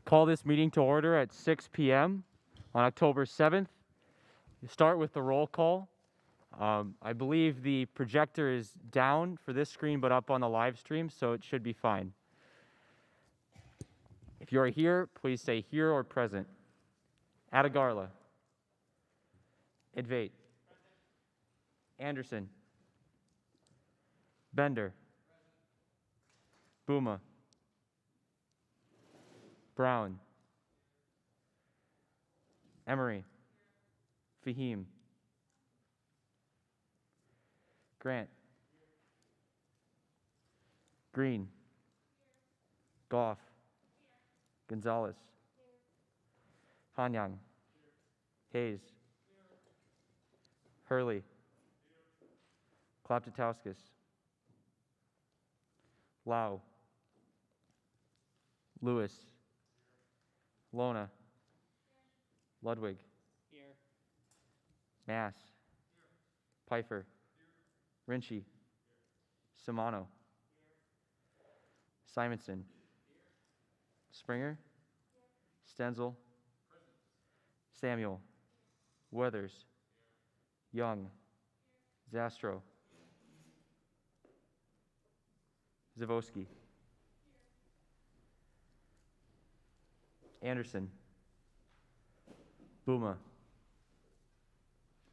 Call this meeting to order at 6 p.m. on October 7th. You start with the roll call. I believe the projector is down for this screen but up on the live stream, so it should be fine. If you are here, please say here or present. Adagarla. Idvate. Anderson. Bender. Booma. Brown. Emery. Fahim. Grant. Green. Goff. Gonzalez. Hanyang. Hayes. Hurley. Kloptotowskis. Lau. Lewis. Lona. Ludwig. Mass. Pfeiffer. Rinchi. Simano. Simonson. Springer. Stenzel. Samuel. Weathers. Young. Zastro. Zavosky. Anderson. Booma.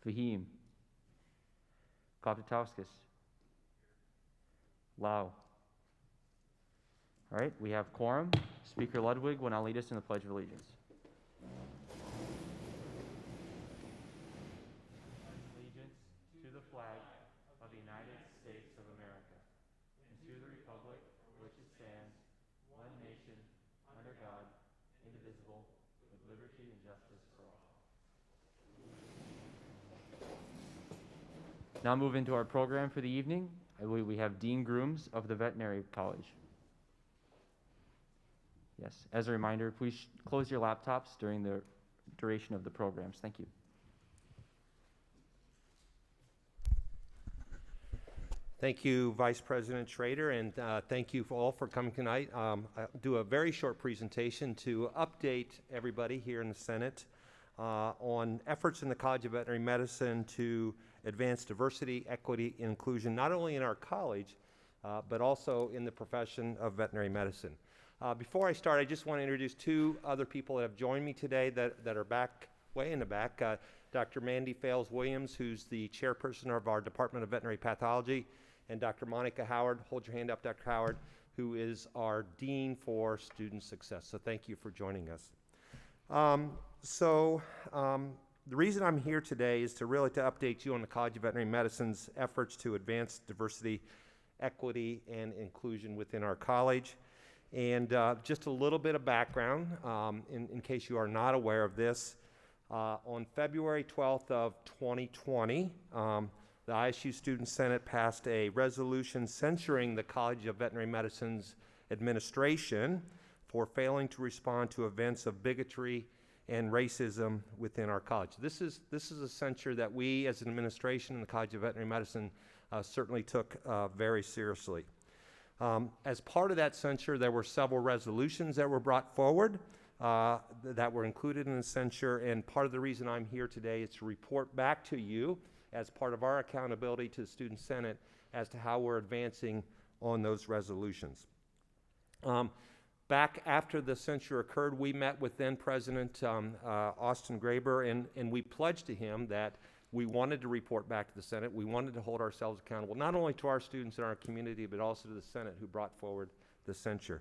Fahim. Kloptotowskis. Lau. All right, we have quorum. Speaker Ludwig will now lead us in the Pledge of Allegiance. Allegiance to the flag of the United States of America and to the republic for which it stands, one nation, under God, indivisible, with liberty and justice for all. Now move into our program for the evening. I believe we have Dean Grooms of the Veterinary College. Yes, as a reminder, please close your laptops during the duration of the programs. Thank you. Thank you, Vice President Schrader, and thank you all for coming tonight. I'll do a very short presentation to update everybody here in the Senate on efforts in the College of Veterinary Medicine to advance diversity, equity, and inclusion, not only in our college, but also in the profession of veterinary medicine. Before I start, I just want to introduce two other people that have joined me today that are back, way in the back. Dr. Mandy Fales-Williams, who's the chairperson of our Department of Veterinary Pathology, and Dr. Monica Howard, hold your hand up, Dr. Howard, who is our Dean for Student Success. So thank you for joining us. The reason I'm here today is to really update you on the College of Veterinary Medicine's efforts to advance diversity, equity, and inclusion within our college. And just a little bit of background, in case you are not aware of this. On February 12th of 2020, the ISU Student Senate passed a resolution censuring the College of Veterinary Medicine's administration for failing to respond to events of bigotry and racism within our college. This is a censure that we as an administration in the College of Veterinary Medicine certainly took very seriously. As part of that censure, there were several resolutions that were brought forward that were included in the censure, and part of the reason I'm here today is to report back to you as part of our accountability to the Student Senate as to how we're advancing on those resolutions. Back after the censure occurred, we met with then President Austin Graber, and we pledged to him that we wanted to report back to the Senate. We wanted to hold ourselves accountable, not only to our students in our community, but also to the Senate who brought forward the censure.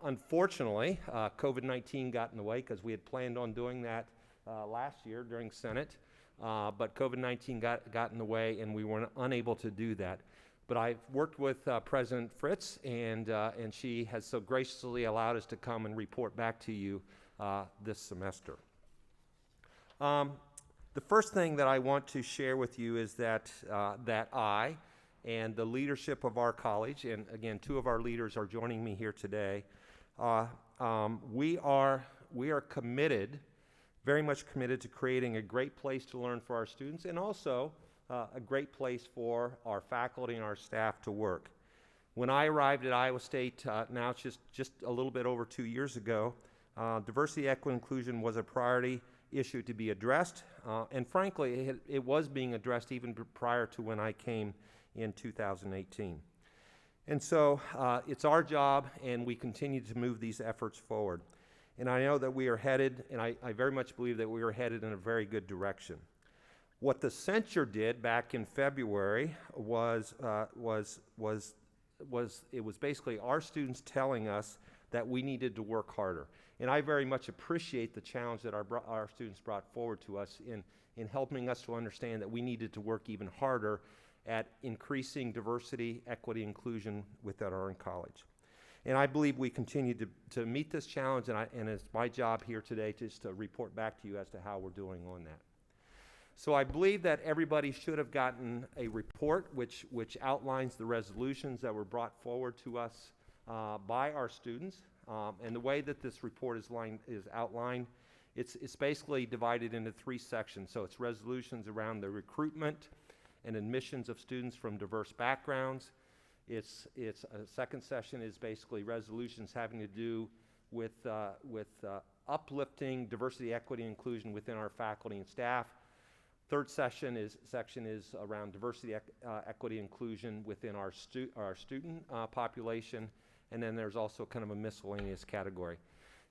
Unfortunately, COVID-19 got in the way because we had planned on doing that last year during Senate, but COVID-19 got in the way and we were unable to do that. But I've worked with President Fritz, and she has so graciously allowed us to come and report back to you this semester. The first thing that I want to share with you is that I and the leadership of our college, and again, two of our leaders are joining me here today, we are committed, very much committed to creating a great place to learn for our students, and also a great place for our faculty and our staff to work. When I arrived at Iowa State, now it's just a little bit over 2 years ago, Diversity, equity, inclusion was a priority issue to be addressed, and frankly, it was being addressed even prior to when I came in 2018. And so it's our job, and we continue to move these efforts forward. And I know that we are headed, and I very much believe that we are headed in a very good direction. What the censure did back in February was basically our students telling us that we needed to work harder. And I very much appreciate the challenge that our students brought forward to us in helping us to understand that we needed to work even harder at increasing diversity, equity, inclusion within our own college. And I believe we continue to meet this challenge, and it's my job here today just to report back to you as to how we're doing on that. So I believe that everybody should have gotten a report which outlines the resolutions that were brought forward to us by our students. And the way that this report is outlined, it's basically divided into 3 sections. So it's resolutions around the recruitment and admissions of students from diverse backgrounds. It's a second session is basically resolutions having to do with uplifting diversity, equity, and inclusion within our faculty and staff. Third section is around diversity, equity, inclusion within our student population, and then there's also kind of a miscellaneous category.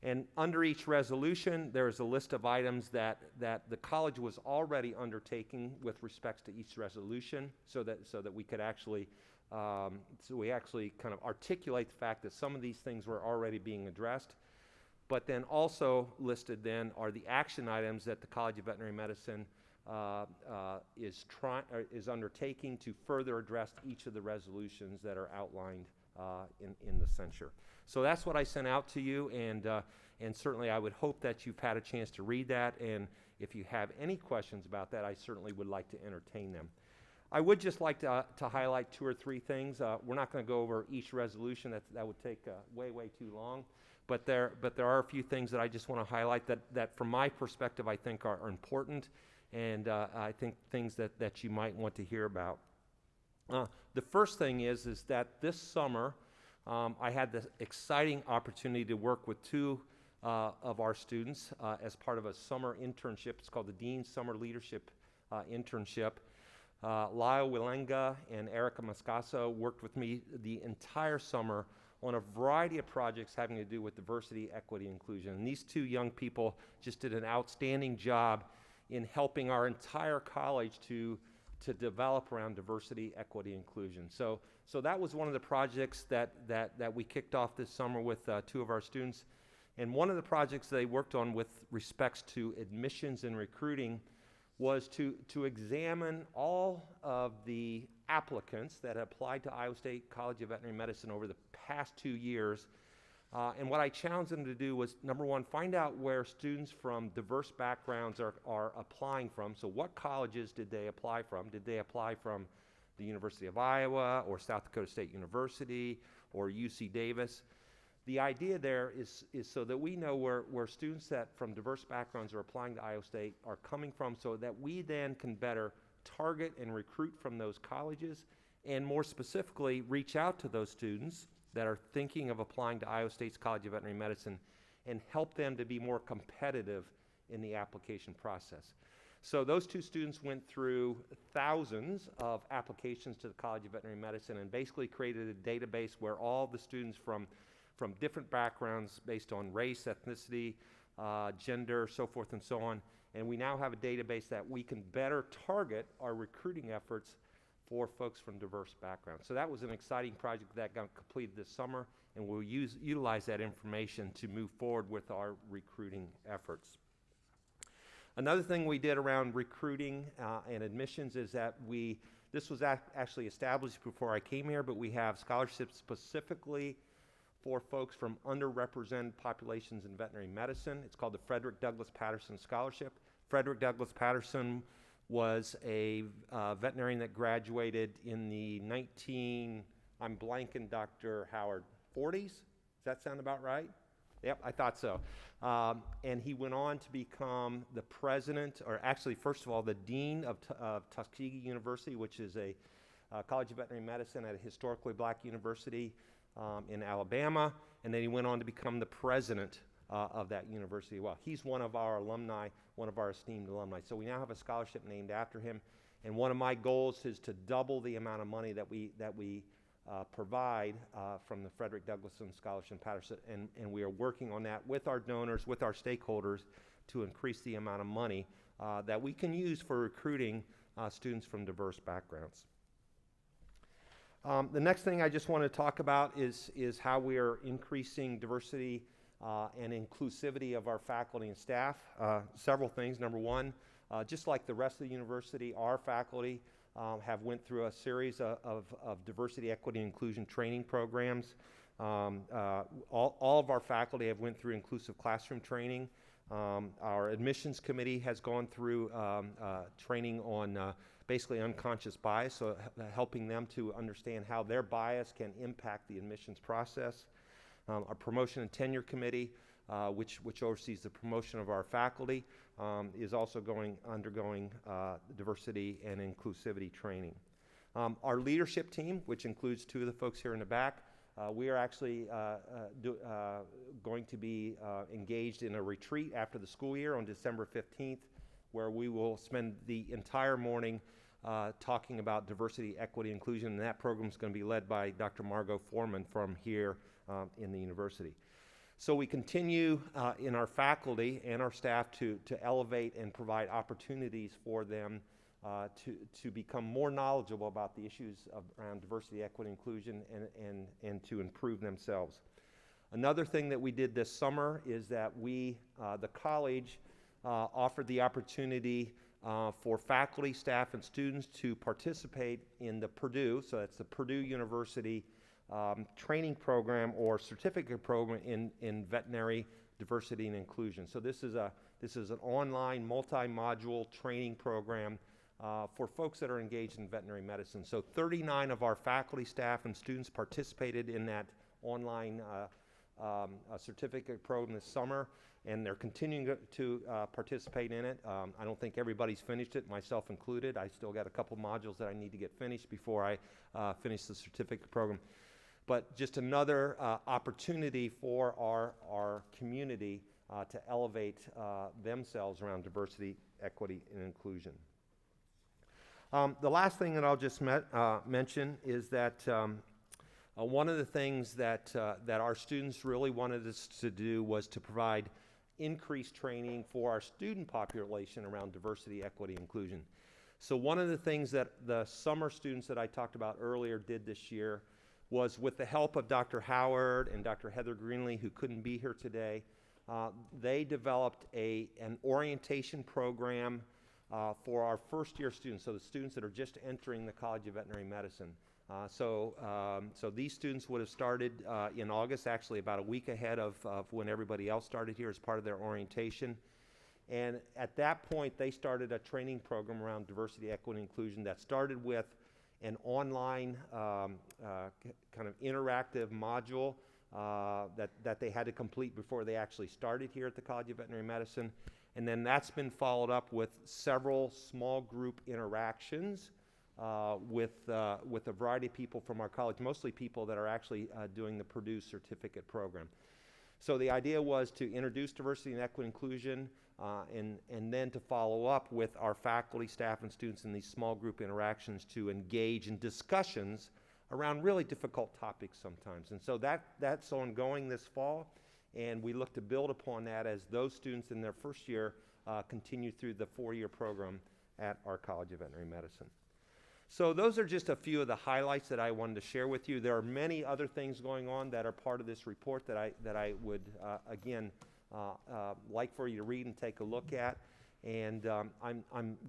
And under each resolution, there is a list of items that the college was already undertaking with respects to each resolution, so that we could actually kind of articulate the fact that some of these things were already being addressed. But then also listed then are the action items that the College of Veterinary Medicine is undertaking to further address each of the resolutions that are outlined in the censure. So that's what I sent out to you, and certainly I would hope that you've had a chance to read that, and if you have any questions about that, I certainly would like to entertain them. I would just like to highlight 2 or 3 things. We're not going to go over each resolution. That would take way too long. But there are a few things that I just want to highlight that from my perspective I think are important, and I think things that you might want to hear about. The first thing is that this summer I had the exciting opportunity to work with 2 of our students as part of a summer internship. It's called the Dean Summer Leadership Internship. Lyle Wilenga and Erica Moscaso worked with me the entire summer on a variety of projects having to do with diversity, equity, inclusion. And these 2 young people just did an outstanding job in helping our entire college to develop around diversity, equity, inclusion. So that was one of the projects that we kicked off this summer with 2 of our students. And one of the projects they worked on with respects to admissions and recruiting was to examine all of the applicants that applied to Iowa State College of Veterinary Medicine over the past 2 years. And what I challenged them to do was, number 1, find out where students from diverse backgrounds are applying from. So what colleges did they apply from? Did they apply from the University of Iowa or South Dakota State University or UC Davis? The idea there is so that we know where students that from diverse backgrounds are applying to Iowa State are coming from, so that we then can better target and recruit from those colleges, and more specifically reach out to those students that are thinking of applying to Iowa State's College of Veterinary Medicine and help them to be more competitive in the application process. So those 2 students went through thousands of applications to the College of Veterinary Medicine and basically created a database where all the students from different backgrounds based on race, ethnicity, gender, so forth and so on. And we now have a database that we can better target our recruiting efforts for folks from diverse backgrounds. So that was an exciting project that got completed this summer, and we'll utilize that information to move forward with our recruiting efforts. Another thing we did around recruiting and admissions is that this was actually established before I came here, but we have scholarships specifically for folks from underrepresented populations in veterinary medicine. It's called the Frederick Douglass Patterson Scholarship. Frederick Douglass Patterson was a veterinarian that graduated in the I'm blanking, Dr. Howard, 40s? Does that sound about right? Yep, I thought so. And he went on to become the president, or actually, first of all, the dean of Tuskegee University, which is a College of Veterinary Medicine at a historically black university in Alabama, and then he went on to become the president of that university. Well, he's one of our alumni, one of our esteemed alumni. So we now have a scholarship named after him. And one of my goals is to double the amount of money that we provide from the Frederick Douglass Scholarship in Patterson, and we are working on that with our donors, with our stakeholders, to increase the amount of money that we can use for recruiting students from diverse backgrounds. The next thing I just want to talk about is how we are increasing diversity and inclusivity of our faculty and staff. Several things. Number one, just like the rest of the university, our faculty have went through a series of diversity, equity, and inclusion training programs. All of our faculty have went through inclusive classroom training. Our admissions committee has gone through training on basically unconscious bias, so helping them to understand how their bias can impact the admissions process. Our promotion and tenure committee, which oversees the promotion of our faculty, is also undergoing diversity and inclusivity training. Our leadership team, which includes two of the folks here in the back, we are actually going to be engaged in a retreat after the school year on December 15th, where we will spend the entire morning talking about diversity, equity, inclusion, and that program is going to be led by Dr. Margot Foreman from here in the university. So we continue in our faculty and our staff to elevate and provide opportunities for them to become more knowledgeable about the issues around diversity, equity, inclusion, and to improve themselves. Another thing that we did this summer is that we, the college, offered the opportunity for faculty, staff, and students to participate in the Purdue, so that's the Purdue University training program or certificate program in veterinary diversity and inclusion. So this is an online multi-module training program for folks that are engaged in veterinary medicine. So 39 of our faculty, staff, and students participated in that online certificate program this summer, and they're continuing to participate in it. I don't think everybody's finished it, myself included. I still got a couple modules that I need to get finished before I finish the certificate program. But just another opportunity for our community to elevate themselves around diversity, equity, and inclusion. The last thing that I'll just mention is that one of the things that our students really wanted us to do was to provide increased training for our student population around diversity, equity, inclusion. So one of the things that the summer students that I talked about earlier did this year was, with the help of Dr. Howard and Dr. Heather Greenlee, who couldn't be here today, they developed an orientation program for our first year students, so the students that are just entering the College of Veterinary Medicine. So these students would have started in August, actually about a week ahead of when everybody else started here as part of their orientation. And at that point, they started a training program around diversity, equity, and inclusion that started with an online kind of interactive module that they had to complete before they actually started here at the College of Veterinary Medicine. And then that's been followed up with several small group interactions with a variety of people from our college, mostly people that are actually doing the Purdue certificate program. So the idea was to introduce diversity and equity inclusion and then to follow up with our faculty, staff, and students in these small group interactions to engage in discussions around really difficult topics sometimes. And so that's ongoing this fall, and we look to build upon that as those students in their first year continue through the 4-year program at our College of Veterinary Medicine. So those are just a few of the highlights that I wanted to share with you. There are many other things going on that are part of this report that I would, again, like for you to read and take a look at. And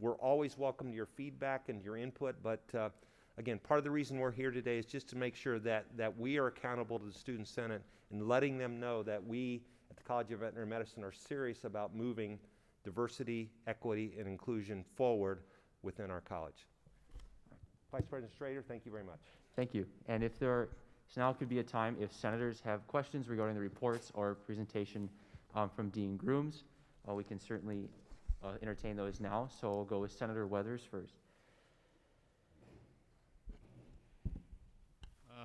we're always welcome to your feedback and your input, but again, part of the reason we're here today is just to make sure that we are accountable to the Student Senate and letting them know that we at the College of Veterinary Medicine are serious about moving diversity, equity, and inclusion forward within our college. Vice President Strader, thank you very much. Thank you. And if so now could be a time if senators have questions regarding the reports or presentation from Dean Grooms, we can certainly entertain those now. So we'll go with Senator Weathers first.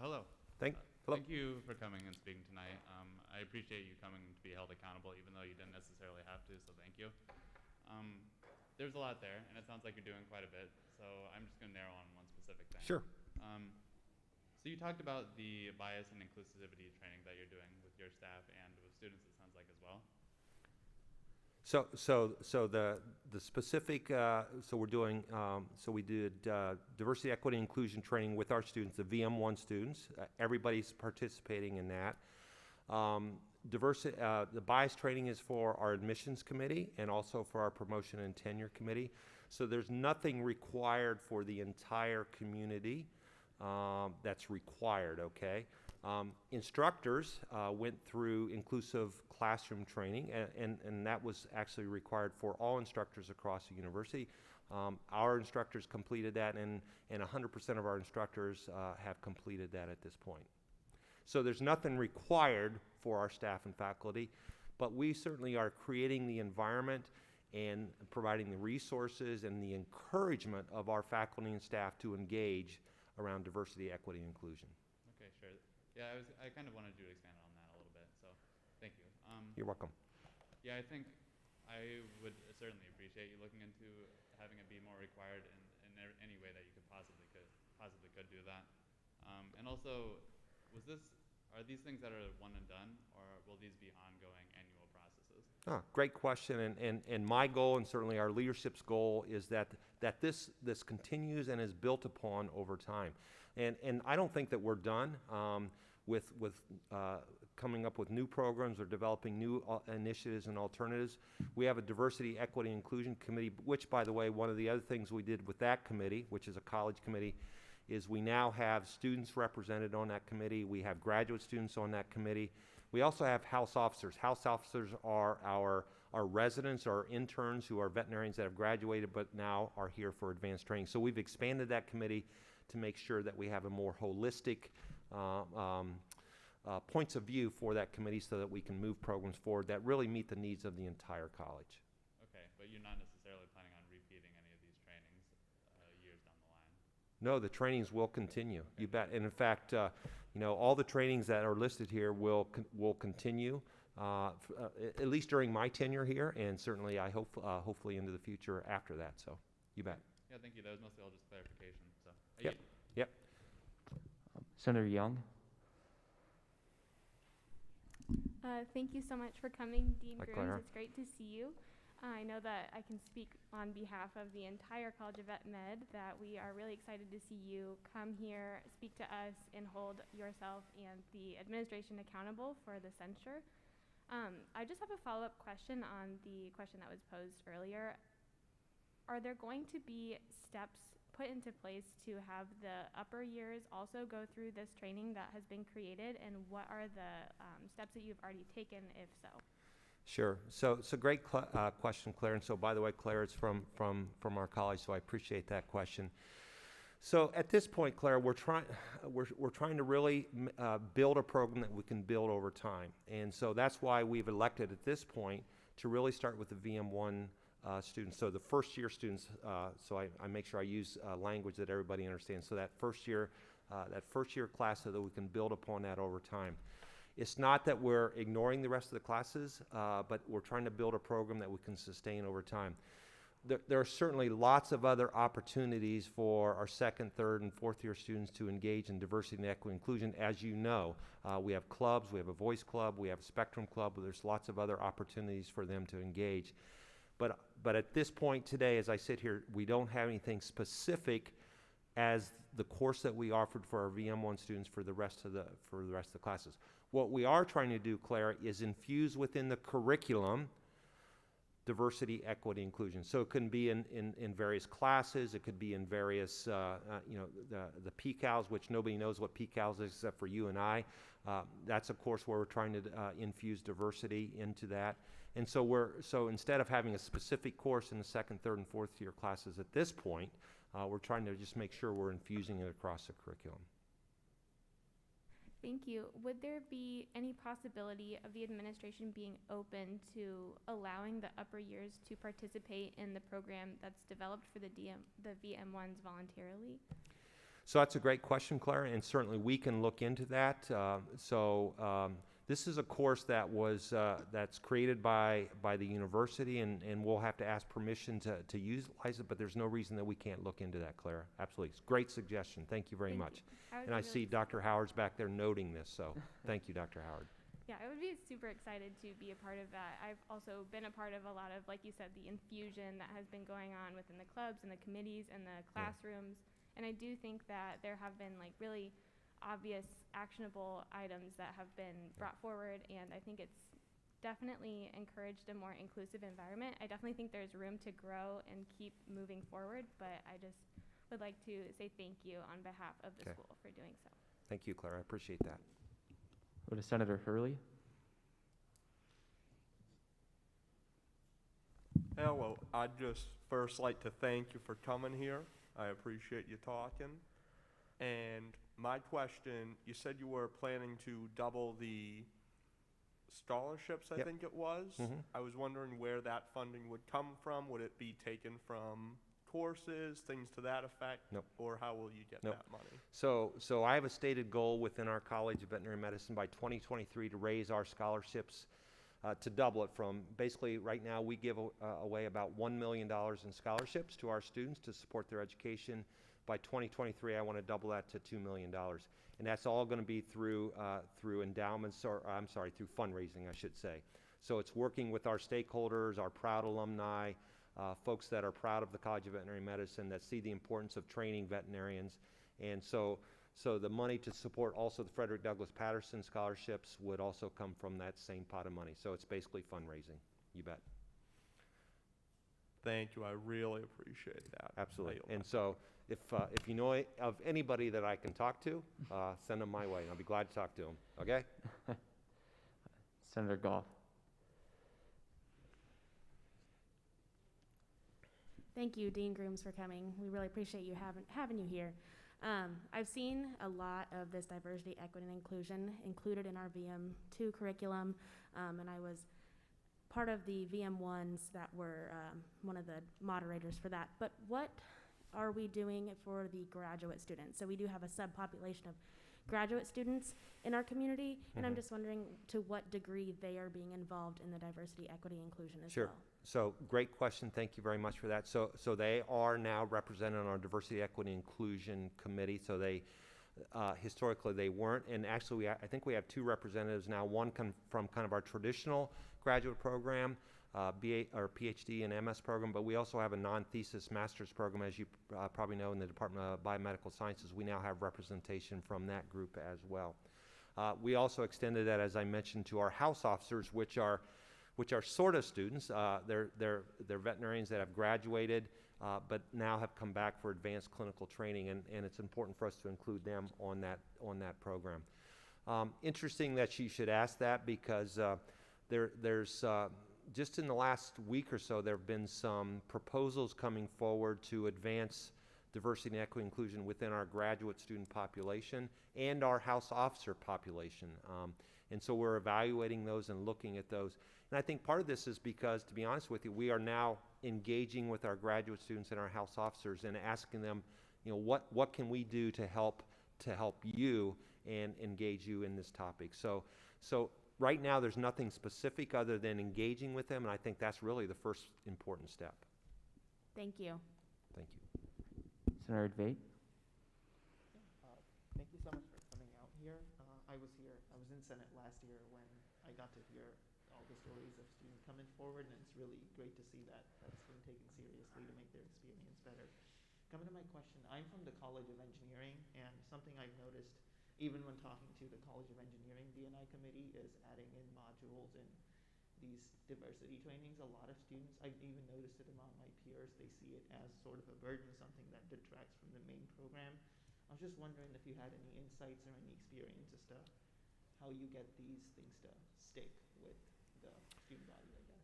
Hello. Hello. Thank you for coming and speaking tonight. I appreciate you coming to be held accountable, even though you didn't necessarily have to, so thank you. There's a lot there, and it sounds like you're doing quite a bit, so I'm just going to narrow on one specific thing. Sure. So you talked about the bias and inclusivity training that you're doing with your staff and with students, it sounds like, as well. So the specific, so we're doing, so we did diversity, equity, inclusion training with our students, the VM1 students. Everybody's participating in that. The bias training is for our admissions committee and also for our promotion and tenure committee. So there's nothing required for the entire community that's required, okay? Instructors went through inclusive classroom training, and that was actually required for all instructors across the university. Our instructors completed that, and 100% of our instructors have completed that at this point. So there's nothing required for our staff and faculty, but we certainly are creating the environment and providing the resources and the encouragement of our faculty and staff to engage around diversity, equity, and inclusion. Okay, sure. Yeah, I kind of wanted you to expand on that a little bit, so thank you. You're welcome. Yeah, I think I would certainly appreciate you looking into having it be more required in any way that you possibly could do that. And also, are these things that are one and done, or will these be ongoing annual processes? Great question, and my goal, and certainly our leadership's goal, is that this continues and is built upon over time. And I don't think that we're done with coming up with new programs or developing new initiatives and alternatives. We have a diversity, equity, inclusion committee, which, by the way, one of the other things we did with that committee, which is a college committee, is we now have students represented on that committee. We have graduate students on that committee. We also have house officers. House officers are our residents, our interns who are veterinarians that have graduated but now are here for advanced training. So we've expanded that committee to make sure that we have a more holistic points of view for that committee so that we can move programs forward that really meet the needs of the entire college. Okay, but you're not necessarily planning on repeating any of these trainings years down the line? No, the trainings will continue. Okay. You bet. And in fact, you know, all the trainings that are listed here will continue, at least during my tenure here, and certainly I hope hopefully into the future after that. So, you bet. Yeah, thank you. That was mostly all just clarification. So. Yep. Yep. Senator Young. Thank you so much for coming, Dean Hi, Grooms. Clara. It's great to see you. I know that I can speak on behalf of the entire College of Vet Med that we are really excited to see you come here, speak to us, and hold yourself and the administration accountable for the censure. I just have a follow-up question on the question that was posed earlier. Are there going to be steps put into place to have the upper years also go through this training that has been created, and what are the steps that you've already taken, if so? Sure. So great question, Claire. And so, by the way, Claire is from our college, so I appreciate that question. So at this point, Claire, we're trying to really build a program that we can build over time, and so that's why we've elected at this point to really start with the VM1 students. So the first year students. So I make sure I use language that everybody understands. So that first year class, so that we can build upon that over time. It's not that we're ignoring the rest of the classes, but we're trying to build a program that we can sustain over time. There are certainly lots of other opportunities for our second, third, and fourth year students to engage in diversity and equity inclusion. As you know, we have clubs, we have a voice club, we have a spectrum club, but there's lots of other opportunities for them to engage. But at this point today, as I sit here, we don't have anything specific as the course that we offered for our VM1 students for the rest of the classes. What we are trying to do, Clara, is infuse within the curriculum diversity, equity, inclusion. So it can be in various classes. It could be in various, you know, the PCALs, which nobody knows what PCALs is except for you and I. That's a course where we're trying to infuse diversity into that. And so instead of having a specific course in the second, third, and fourth year classes at this point, we're trying to just make sure we're infusing it across the curriculum. Thank you. Would there be any possibility of the administration being open to allowing the upper years to participate in the program that's developed for the VM1s voluntarily? So that's a great question, Clara, and certainly we can look into that. This is a course that was that's created by the university, and we'll have to ask permission to utilize it. But there's no reason that we can't look into that, Clara. Absolutely, it's a great suggestion. Thank you very Thank much. you. And I see Dr. Howard's back there noting this, so thank you, Dr. Howard. Yeah, I would be super excited to be a part of that. I've also been a part of a lot of, like you said, the infusion that has been going on within the clubs and the committees and the classrooms. And I do think that there have been like really obvious actionable items that have been brought forward, and I think it's definitely encouraged a more inclusive environment. I definitely think there's room to grow and keep moving forward, but I just would like to say thank you on behalf of the school for doing so. Thank you, Clara. I appreciate that. Go to Senator Hurley. Hello, I'd just first like to thank you for coming here. I appreciate you talking. And my question, you said you were planning to double the scholarships, I Yep. think it was. Mhm. I was wondering where that funding would come from. Would it be taken from courses, things to that effect? Nope. Or how will you get Nope. that money? So I have a stated goal within our College of Veterinary Medicine by 2023 to raise our scholarships, to double it from, basically right now we give away about $1 million in scholarships to our students to support their education. By 2023, I want to double that to $2 million. And that's all going to be through endowments, or I'm sorry, through fundraising, I should say. So it's working with our stakeholders, our proud alumni, folks that are proud of the College of Veterinary Medicine, that see the importance of training veterinarians. And so the money to support also the Frederick Douglass Patterson scholarships would also come from that same pot of money. So it's basically fundraising, you bet. Thank you, I really appreciate that. Absolutely. I yield And back. so if you know of anybody that I can talk to, send them my way, and I'll be glad to talk to them, okay? Senator Goff. Thank you, Dean Grooms, for coming. We really appreciate you having you here. I've seen a lot of this diversity, equity, and inclusion included in our VM2 curriculum, and I was part of the VM1s that were one of the moderators for that. But what are we doing for the graduate students? So we do have a subpopulation of graduate students in our community, and I'm just wondering to what degree they are being involved in the diversity, equity, inclusion as Sure. well. So great question. Thank you very much for that. So they are now represented on our Diversity, Equity, Inclusion Committee. So they historically they weren't, and actually I think we have two representatives now. One from kind of our traditional graduate program, BA or PhD and MS program, but we also have a non-thesis master's program, as you probably know, in the Department of Biomedical Sciences. We now have representation from that group as well. We also extended that, as I mentioned, to our house officers, which are sort of students. They're veterinarians that have graduated, but now have come back for advanced clinical training, and it's important for us to include them on that program. Interesting that you should ask that, because there's just in the last week or so, there have been some proposals coming forward to advance diversity and equity inclusion within our graduate student population and our house officer population. And so we're evaluating those and looking at those. And I think part of this is because, to be honest with you, we are now engaging with our graduate students and our house officers and asking them, what can we do to help you and engage you in this topic. So right now there's nothing specific other than engaging with them, and I think that's really the first important step. Thank you. Thank you. Senator Dvait. Thank you so much for coming out here. I was in Senate last year when I got to hear all the stories of students coming forward, and it's really great to see that that's been taken seriously to make their experience better. Coming to my question, I'm from the College of Engineering, and something I've noticed, even when talking to the College of Engineering D&I committee, is adding in modules and these diversity trainings. A lot of students, I've even noticed it among my peers, they see it as sort of a burden, something that detracts from the main program. I was just wondering if you had any insights or any experience as to how you get these things to stick with the student body, I guess.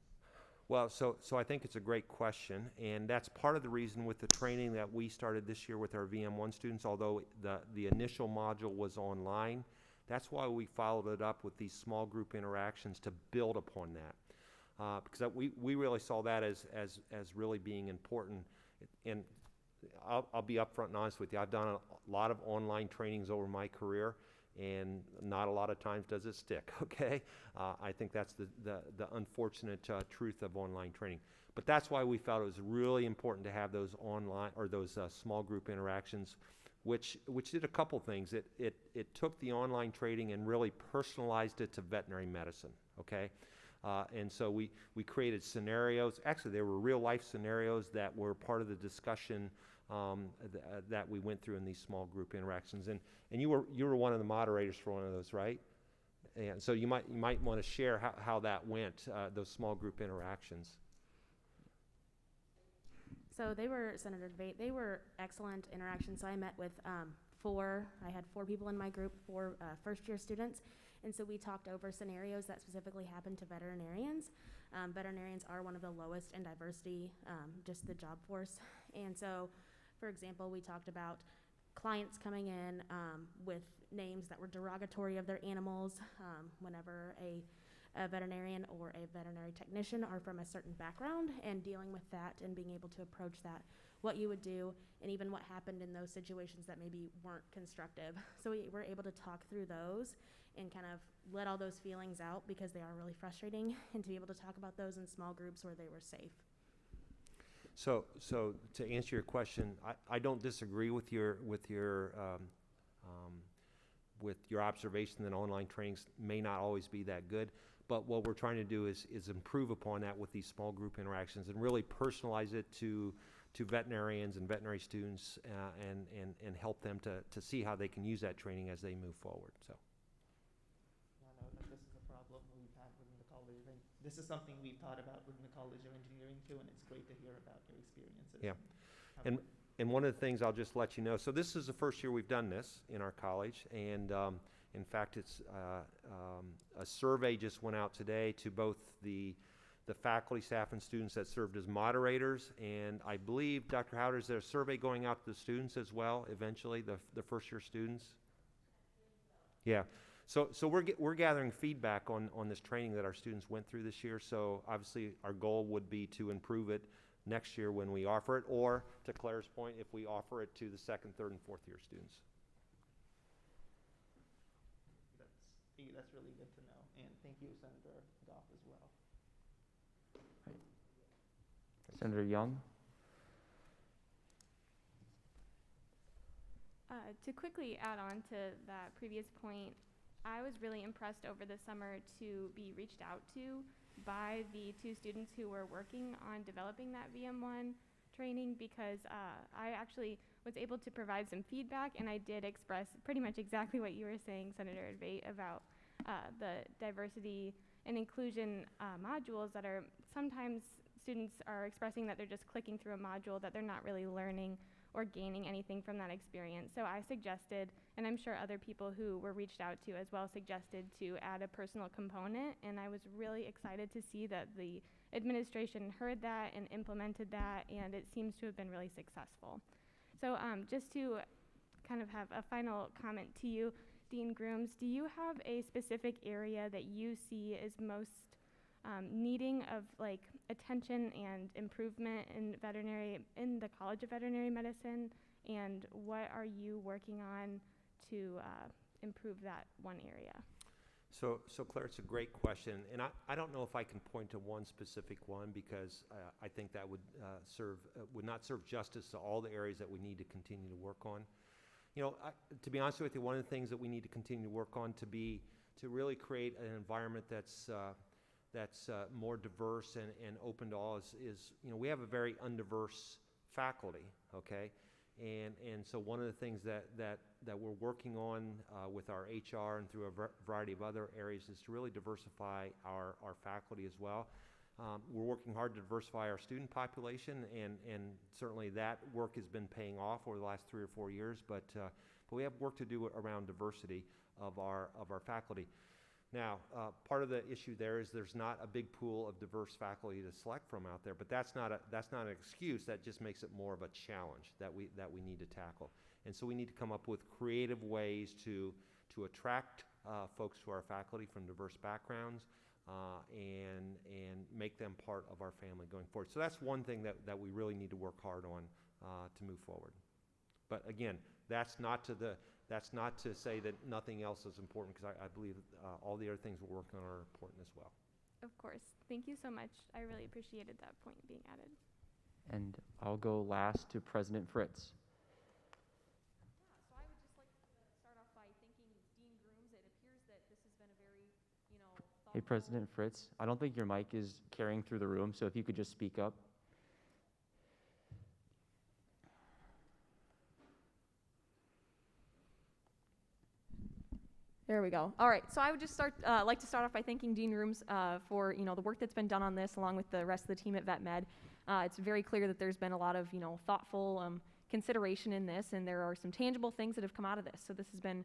Well, so I think it's a great question, and that's part of the reason with the training that we started this year with our VM1 students. Although the initial module was online, that's why we followed it up with these small group interactions to build upon that, because we really saw that as really being important. And I'll be upfront and honest with you. I've done a lot of online trainings over my career, and not a lot of times does it stick, okay? I think that's the unfortunate truth of online training. But that's why we felt it was really important to have those online, or those small group interactions, which did a couple things. It took the online training and really personalized it to veterinary medicine, okay? And so we created scenarios. Actually, there were real life scenarios that were part of the discussion that we went through in these small group interactions. And you were one of the moderators for one of those, right? And so you might want to share how that went, those small group interactions. So they were, Senator Debate, they were excellent interactions. So I met with I had 4 people in my group, 4 first-year students. And so we talked over scenarios that specifically happened to veterinarians. Veterinarians are one of the lowest in diversity, just the job force. And so, for example, we talked about clients coming in with names that were derogatory of their animals whenever a veterinarian or a veterinary technician are from a certain background, and dealing with that and being able to approach that, what you would do, and even what happened in those situations that maybe weren't constructive. So we were able to talk through those and kind of let all those feelings out, because they are really frustrating, and to be able to talk about those in small groups where they were safe. So to answer your question, I don't disagree with your observation that online trainings may not always be that good. But what we're trying to do is improve upon that with these small group interactions and really personalize it to veterinarians and veterinary students and help them to see how they can use that training as they move forward. So. I know that this is a problem we've had within the college. This is something we've thought about within the College of Engineering too, and it's great to hear about your experiences. Yeah. And one of the things I'll just let you know, so this is the first year we've done this in our college, and in fact, it's a survey just went out today to both the faculty, staff, and students that served as moderators, and I believe, Dr. Howder, is there a survey going out to the students as well, eventually, the first-year students? Yeah. So we're gathering feedback on this training that our students went through this year, so obviously our goal would be to improve it next year when we offer it, or, to Claire's point, if we offer it to the 2nd, 3rd, and 4th-year students. That's really good to know, and thank you, Senator Goff, as well. Senator Young? To quickly add on to that previous point, I was really impressed over the summer to be reached out to by the 2 students who were working on developing that VM1 training, because I actually was able to provide some feedback, and I did express pretty much exactly what you were saying, Senator Advait, about the diversity and inclusion modules that are sometimes students are expressing that they're just clicking through a module, that they're not really learning or gaining anything from that experience. So I suggested, and I'm sure other people who were reached out to as well suggested, to add a personal component, and I was really excited to see that the administration heard that and implemented that, and it seems to have been really successful. So just to kind of have a final comment to you, Dean Grooms, do you have a specific area that you see as most needing of like attention and improvement in the College of Veterinary Medicine, and what are you working on to improve that one area? So Claire, it's a great question, and I don't know if I can point to one specific one, because I think that would not serve justice to all the areas that we need to continue to work on. You know, to be honest with you, one of the things that we need to continue to work on to really create an environment that's more diverse and open to all is you know, we have a very undiverse faculty, okay? And so one of the things that we're working on with our HR and through a variety of other areas is to really diversify our faculty as well. We're working hard to diversify our student population, and certainly that work has been paying off over the last 3 or 4 years, but we have work to do around diversity of our faculty. Now, part of the issue there is there's not a big pool of diverse faculty to select from out there, but that's not an excuse. That just makes it more of a challenge that we need to tackle. And so we need to come up with creative ways to attract folks to our faculty from diverse backgrounds and make them part of our family going forward. So that's one thing that we really need to work hard on to move forward. But again, that's not to say that nothing else is important, because I believe all the other things we're working on are important as well. Of course. Thank you so much. I really appreciated that point being added. And I'll go last to President Fritz. So I would just like to start off by thanking Dean Grooms. It appears that this has been a very, Hey, President Fritz, I don't think your mic is carrying through the room, so if you could just speak up. There we go. All right, so I would just like to start off by thanking Dean Grooms for the work that's been done on this, along with the rest of the team at Vet Med. It's very clear that there's been a lot of thoughtful consideration in this, and there are some tangible things that have come out of this. So this has been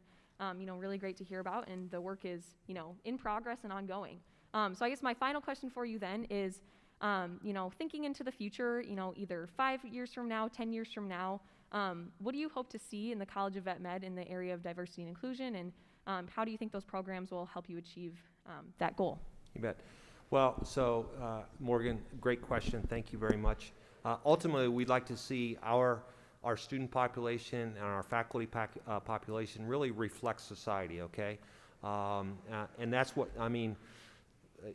really great to hear about, and the work is in progress and ongoing. So I guess my final question for you then is, thinking into the future, either 5 years from now, 10 years from now, what do you hope to see in the College of Vet Med in the area of diversity and inclusion, and how do you think those programs will help you achieve that goal? You bet. Well, so Morgan, great question. Thank you very much. Ultimately, we'd like to see our student population and our faculty population really reflect society, okay? And that's what, I mean,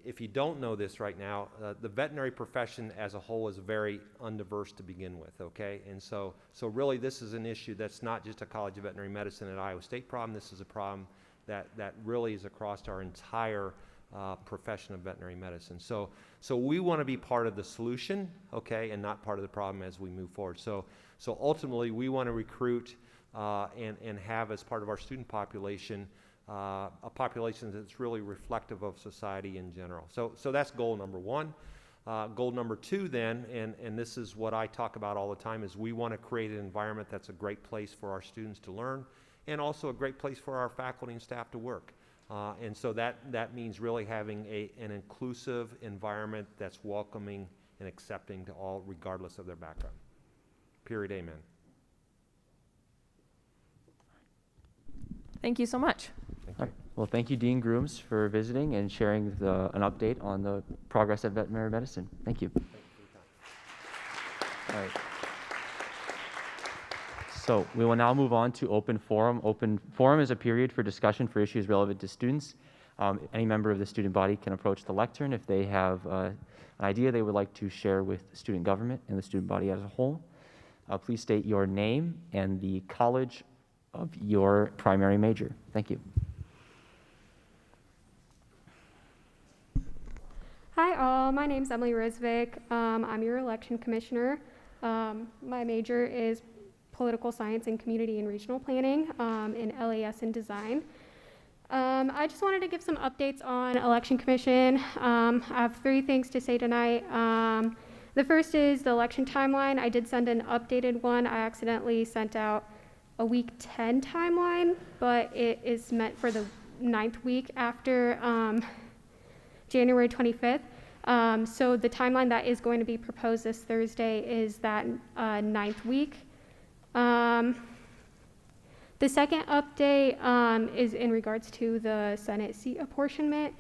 if you don't know this right now, the veterinary profession as a whole is very undiverse to begin with, okay? And so really this is an issue that's not just a College of Veterinary Medicine at Iowa State problem. This is a problem that really is across our entire profession of veterinary medicine. So we want to be part of the solution, okay, and not part of the problem as we move forward. So ultimately we want to recruit and have as part of our student population a population that's really reflective of society in general. So that's goal number one. Goal number two then, and this is what I talk about all the time, is we want to create an environment that's a great place for our students to learn, and also a great place for our faculty and staff to work. And so that means really having an inclusive environment that's welcoming and accepting to all, regardless of their background. Period. Amen. Thank you so much. Thank All you. right. Well, thank you, Dean Grooms, for visiting and sharing an update on the progress of veterinary medicine. Thank you. Thank you for your time. All right. So we will now move on to open forum. Open forum is a period for discussion for issues relevant to students. Any member of the student body can approach the lectern if they have an idea they would like to share with student government and the student body as a whole. Please state your name and the college of your primary major. Thank you. Hi all, my name is Emily Risvik. I'm your election commissioner. My major is political science and community and regional planning in LAS and design. I just wanted to give some updates on election commission. I have 3 things to say tonight. The first is the election timeline. I did send an updated one. I accidentally sent out a week 10 timeline, but it is meant for the 9th week after January 25th. So the timeline that is going to be proposed this Thursday is that 9th week. The second update is in regards to the Senate seat apportionment.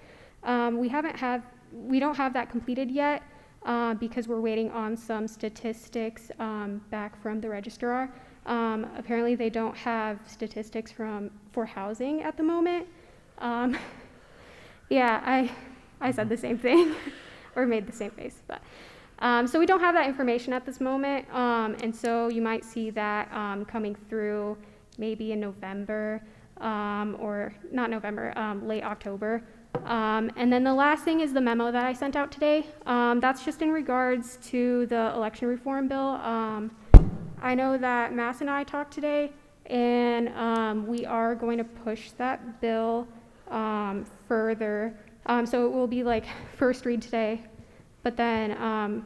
We don't have that completed yet because we're waiting on some statistics back from the registrar. Apparently they don't have statistics for housing at the moment. Yeah, I said the same thing or made the same face, but so we don't have that information at this moment, and so you might see that coming through maybe in November or not November, late October. And then the last thing is the memo that I sent out today. That's just in regards to the election reform bill. I know that Mass and I talked today, and we are going to push that bill further. So it will be like first read today, but then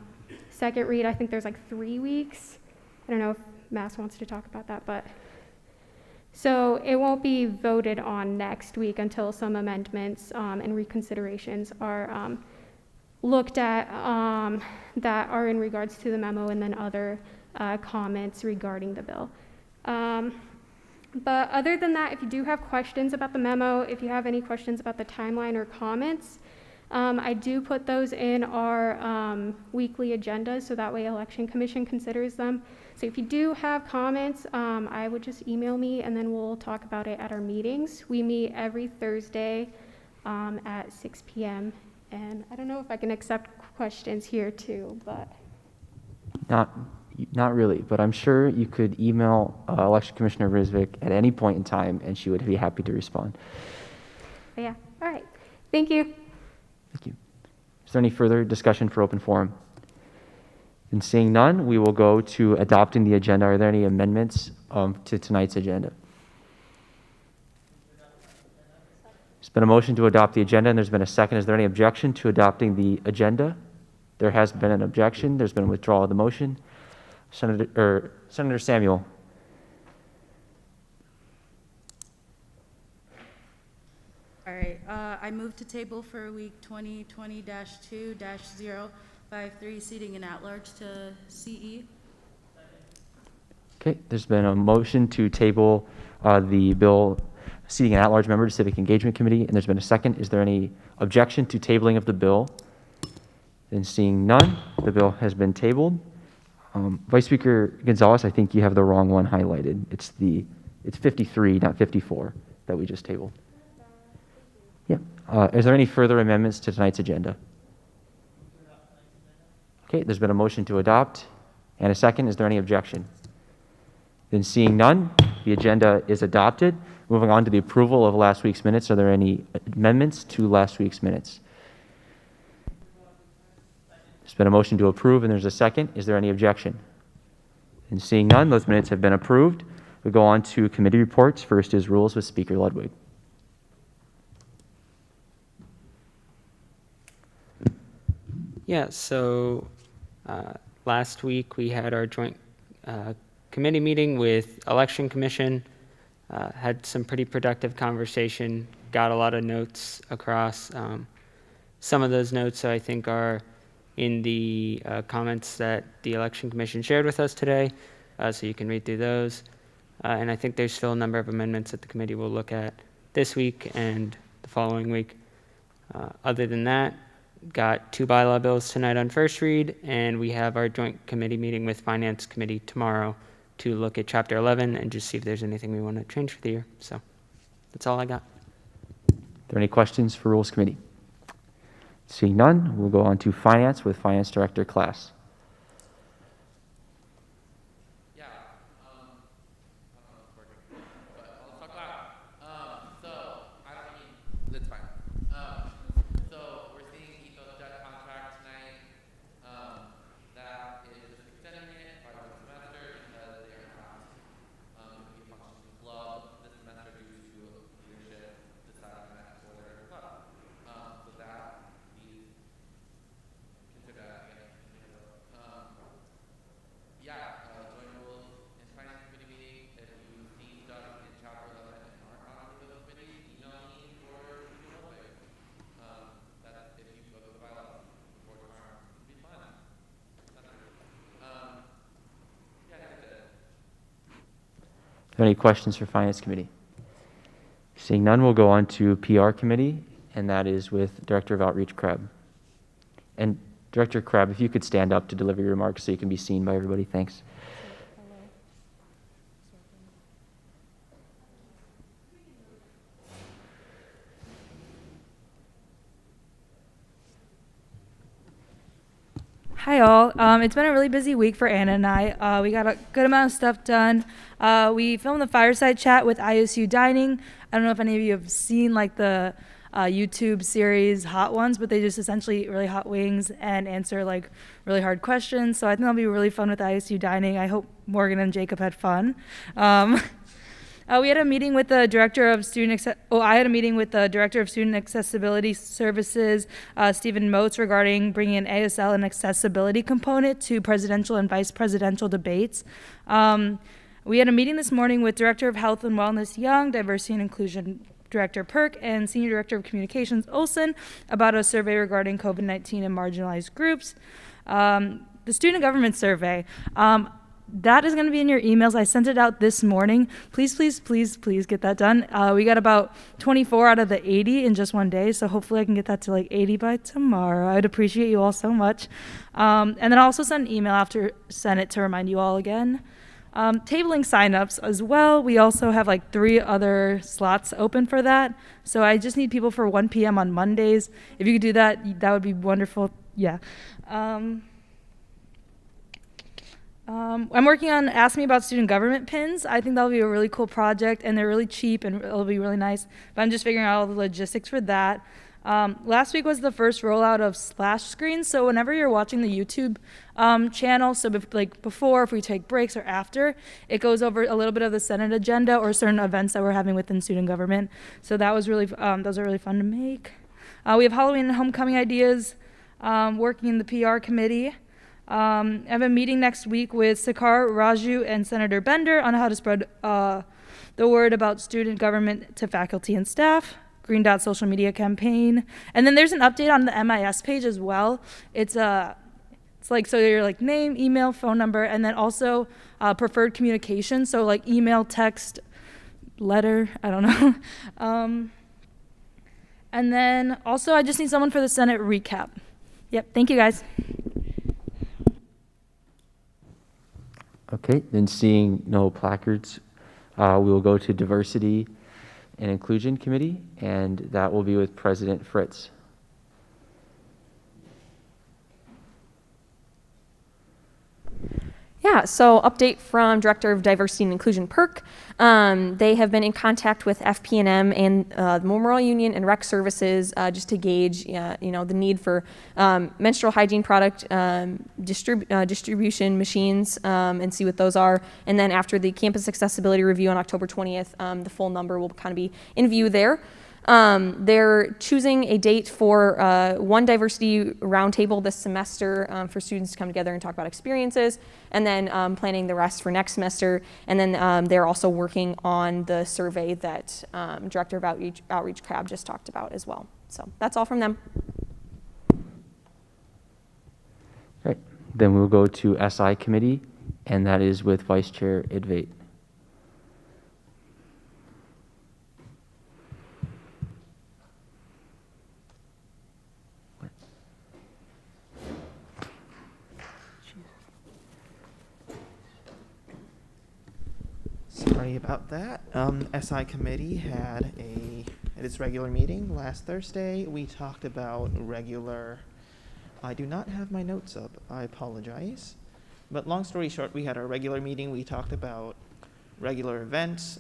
second read, I think there's like 3 weeks. I don't know if Mass wants to talk about that, but so it won't be voted on next week until some amendments and reconsiderations are looked at that are in regards to the memo, and then other comments regarding the bill. But other than that, if you do have questions about the memo, if you have any questions about the timeline or comments, I do put those in our weekly agenda, so that way Election Commission considers them. So if you do have comments, I would just email me and then we'll talk about it at our meetings. We meet every Thursday at 6 p.m. And I don't know if I can accept questions here too, but. Not really, but I'm sure you could email Election Commissioner Rizvik at any point in time and she would be happy to respond. Yeah, all right. Thank you. Thank you. Is there any further discussion for open forum? And seeing none, we will go to adopting the agenda. Are there any amendments to tonight's agenda? There's been a motion to adopt the agenda and there's been a second. Is there any objection to adopting the agenda? There has been an objection. There's been a withdrawal of the motion. Senator Samuel. All right, I move to table for week 2020-2-053 seating and at-large to CE. Okay, there's been a motion to table the bill seating an at-large member to Civic Engagement Committee, and there's been a second. Is there any objection to tabling of the bill? Then seeing none, the bill has been tabled. Vice Speaker Gonzalez, I think you have the wrong one highlighted. It's 53, not 54, that we just tabled. Yeah. Is there any further amendments to tonight's agenda? Okay, there's been a motion to adopt and a second. Is there any objection? Then seeing none, the agenda is adopted. Moving on to the approval of last week's minutes. Are there any amendments to last week's minutes? There's been a motion to approve and there's a second. Is there any objection? And seeing none, those minutes have been approved. We go on to committee reports. First is rules with Speaker Ludwig. Yeah, so last week we had our joint committee meeting with Election Commission, had some pretty productive conversation, got a lot of notes across. Some of those notes I think are in the comments that the Election Commission shared with us today, so you can read through those. And I think there's still a number of amendments that the committee will look at this week and the following week. Other than that, got 2 bylaw bills tonight on first read, and we have our joint committee meeting with Finance Committee tomorrow to look at Chapter 11 and just see if there's anything we want to change for the year. So that's all I got. Are there any questions for Rules Committee? Seeing none, we'll go on to Finance with Finance Director Klass. Are there any questions for Finance Committee? Seeing none, we'll go on to PR Committee, and that is with Director of Outreach Crabb. And Director Crabb, if you could stand up to deliver your remarks so you can be seen by everybody, thanks. Hi all. It's been a really busy week for Anna and I. We got a good amount of stuff done. We filmed the fireside chat with ISU Dining. I don't know if any of you have seen like the YouTube series Hot Ones, but they just essentially eat really hot wings and answer like really hard questions. So I think that'll be really fun with ISU Dining. I hope Morgan and Jacob had fun. We had a meeting with the Director of I had a meeting with the Director of Student Accessibility Services, Stephen Motes, regarding bringing an ASL and accessibility component to presidential and vice presidential debates. We had a meeting this morning with Director of Health and Wellness Young, Diversity and Inclusion Director Perk, and Senior Director of Communications Olson about a survey regarding COVID-19 and marginalized groups. The Student Government Survey. That is going to be in your emails. I sent it out this morning. Please, please, please, please get that done. We got about 24 out of the 80 in just one day, so hopefully I can get that to like 80 by tomorrow. I'd appreciate you all so much. And then I'll also send an email after Senate to remind you all again. Tabling signups as well. We also have like 3 other slots open for that. So I just need people for 1 p.m. on Mondays. If you could do that, that would be wonderful. Yeah. I'm working on Ask Me About Student Government pins. I think that'll be a really cool project, and they're really cheap, and it'll be really nice. But I'm just figuring out all the logistics for that. Last week was the first rollout of splash screens, so whenever you're watching the YouTube channel, so before, if we take breaks, or after, it goes over a little bit of the Senate agenda or certain events that we're having within student government. So that was really, those are really fun to make. We have Halloween and homecoming ideas, working in the PR committee. I have a meeting next week with Sakar, Raju, and Senator Bender on how to spread the word about student government to faculty and staff. Green Dot social media campaign. And then there's an update on the MIS page as well. It's like, so your like name, email, phone number, and then also preferred communication. So like email, text, letter, I don't know. And then also I just need someone for the Senate recap. Yep, thank you guys. Okay, then seeing no placards, we will go to Diversity and Inclusion Committee, and that will be with President Fritz. Yeah, so update from Director of Diversity and Inclusion, Perk. They have been in contact with FP&M and the Memorial Union and Rec Services just to gauge, the need for menstrual hygiene product distribution machines and see what those are. And then after the campus accessibility review on October 20th, the full number will kind of be in view there. They're choosing a date for one diversity roundtable this semester for students to come together and talk about experiences, and then planning the rest for next semester. And then they're also working on the survey that Director of Outreach Crab just talked about as well. So that's all from them. Right. Then we'll go to SI Committee, and that is with Vice Chair Idvate. Sorry about that. SI committee had its regular meeting last Thursday. We talked about I do not have my notes up. I apologize. But long story short, we had our regular meeting. We talked about regular events.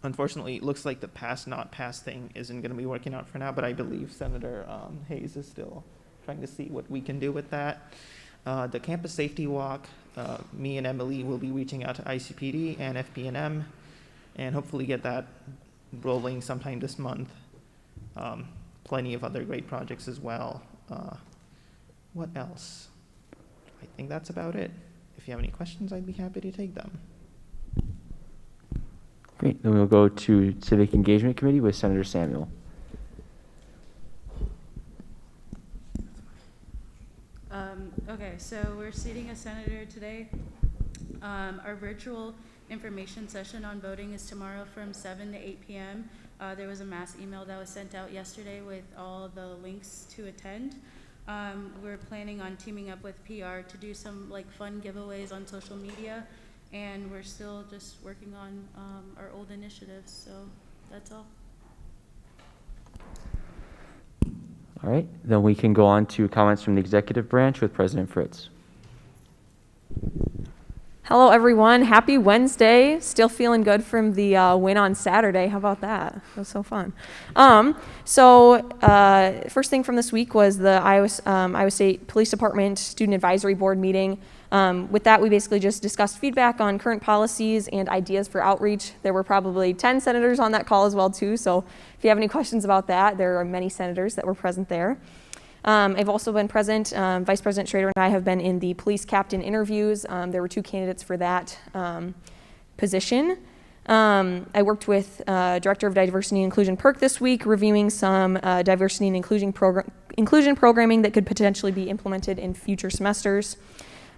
Unfortunately, it looks like the pass not pass thing isn't going to be working out for now, but I believe Senator Hayes is still trying to see what we can do with that. The campus safety walk, me and Emily will be reaching out to ICPD and FP&M and hopefully get that rolling sometime this month. Plenty of other great projects as well. What else? I think that's about it. If you have any questions, I'd be happy to take them. Great. Then we'll go to Civic Engagement Committee with Senator Samuel. Okay, so we're seating a senator today. Our virtual information session on voting is tomorrow from 7 to 8 p.m. There was a mass email that was sent out yesterday with all the links to attend. We're planning on teaming up with PR to do some fun giveaways on social media, and we're still just working on our old initiatives, so that's all. All right, then we can go on to comments from the executive branch with President Fritz. Hello, everyone. Happy Wednesday. Still feeling good from the win on Saturday. How about that? That was so fun. First thing from this week was the Iowa State Police Department Student Advisory Board meeting. With that, we basically just discussed feedback on current policies and ideas for outreach. There were probably 10 senators on that call as well, too. So if you have any questions about that, there are many senators that were present there. I've also been present. Vice President Schrader and I have been in the police captain interviews. There were 2 candidates for that position. I worked with Director of Diversity and Inclusion Perk this week, reviewing some diversity and inclusion programming that could potentially be implemented in future semesters.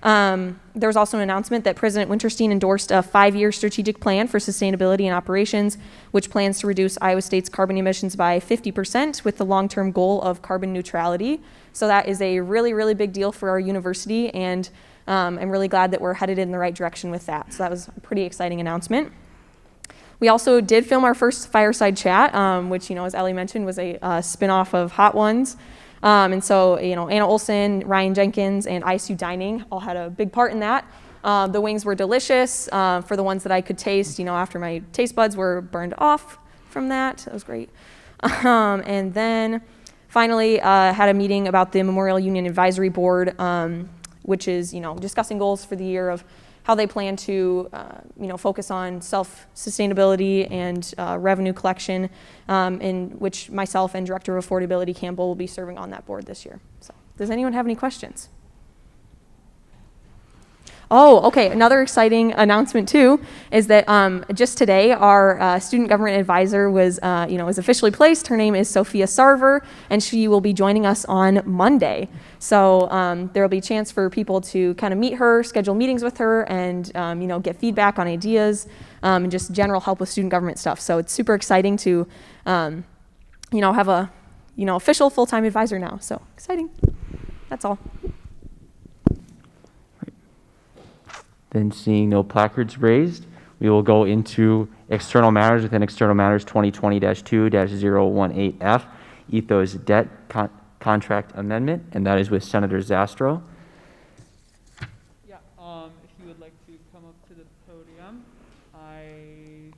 There was also an announcement that President Winterstein endorsed a 5-year strategic plan for sustainability and operations, which plans to reduce Iowa State's carbon emissions by 50% with the long-term goal of carbon neutrality. So that is a really, really big deal for our university, and I'm really glad that we're headed in the right direction with that. So that was a pretty exciting announcement. We also did film our first fireside chat, which, as Ellie mentioned, was a spinoff of Hot Ones. And so, Anna Olson, Ryan Jenkins, and ISU Dining all had a big part in that. The wings were delicious for the ones that I could taste, after my taste buds were burned off from that. That was great. And then finally, had a meeting about the Memorial Union Advisory Board, which is, discussing goals for the year of how they plan to, focus on self-sustainability and revenue collection, in which myself and Director of Affordability Campbell will be serving on that board this year. So, does anyone have any questions? Oh, okay. Another exciting announcement too is that just today our student government advisor was officially placed. Her name is Sophia Sarver, and she will be joining us on Monday. So there will be a chance for people to kind of meet her, schedule meetings with her, and get feedback on ideas and just general help with student government stuff. So it's super exciting to have a official full-time advisor now. So exciting. That's all. Then seeing no placards raised, we will go into external matters within External Matters 2020-2-018F, Ethos Debt Contract Amendment, and that is with Senator Zastro. Yeah, if you would like to come up to the podium. I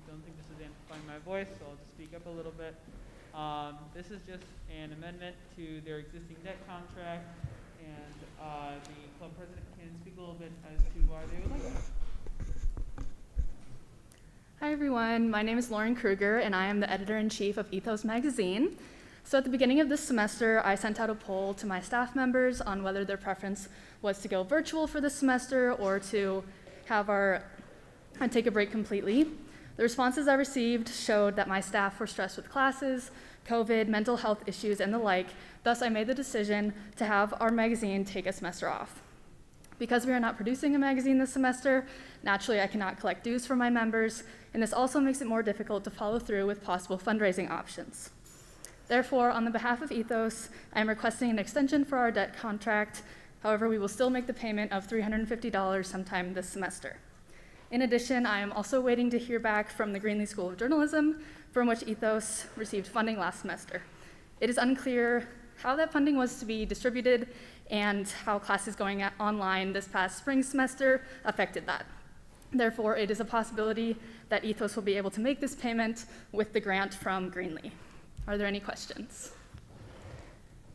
don't think this is amplifying my voice, so I'll just speak up a little bit. This is just an amendment to their existing debt contract, and the club president can speak a little bit as to why they would like that. Hi everyone, my name is Lauren Kruger and I am the editor-in-chief of Ethos magazine. So at the beginning of this semester, I sent out a poll to my staff members on whether their preference was to go virtual for this semester or to have take a break completely. The responses I received showed that my staff were stressed with classes, COVID, mental health issues, and the like. Thus, I made the decision to have our magazine take a semester off. Because we are not producing a magazine this semester, naturally I cannot collect dues from my members, and this also makes it more difficult to follow through with possible fundraising options. Therefore, on the behalf of Ethos, I am requesting an extension for our debt contract. However, we will still make the payment of $350 sometime this semester. In addition, I am also waiting to hear back from the Greenlee School of Journalism, from which Ethos received funding last semester. It is unclear how that funding was to be distributed and how classes going online this past spring semester affected that. Therefore, it is a possibility that Ethos will be able to make this payment with the grant from Greenlee. Are there any questions?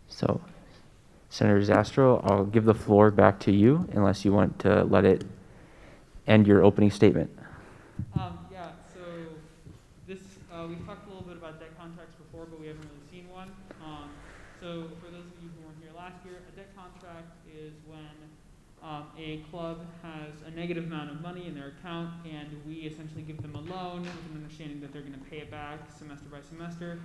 So, Senator Zastro, I'll give the floor back to you unless you want to let it end your opening statement. Yeah, so this, we've talked a little bit about debt contracts before, but we haven't really seen one. So for those of you who weren't here last year, a debt contract is when a club has a negative amount of money in their account, and we essentially give them a loan with an understanding that they're going to pay it back semester by semester.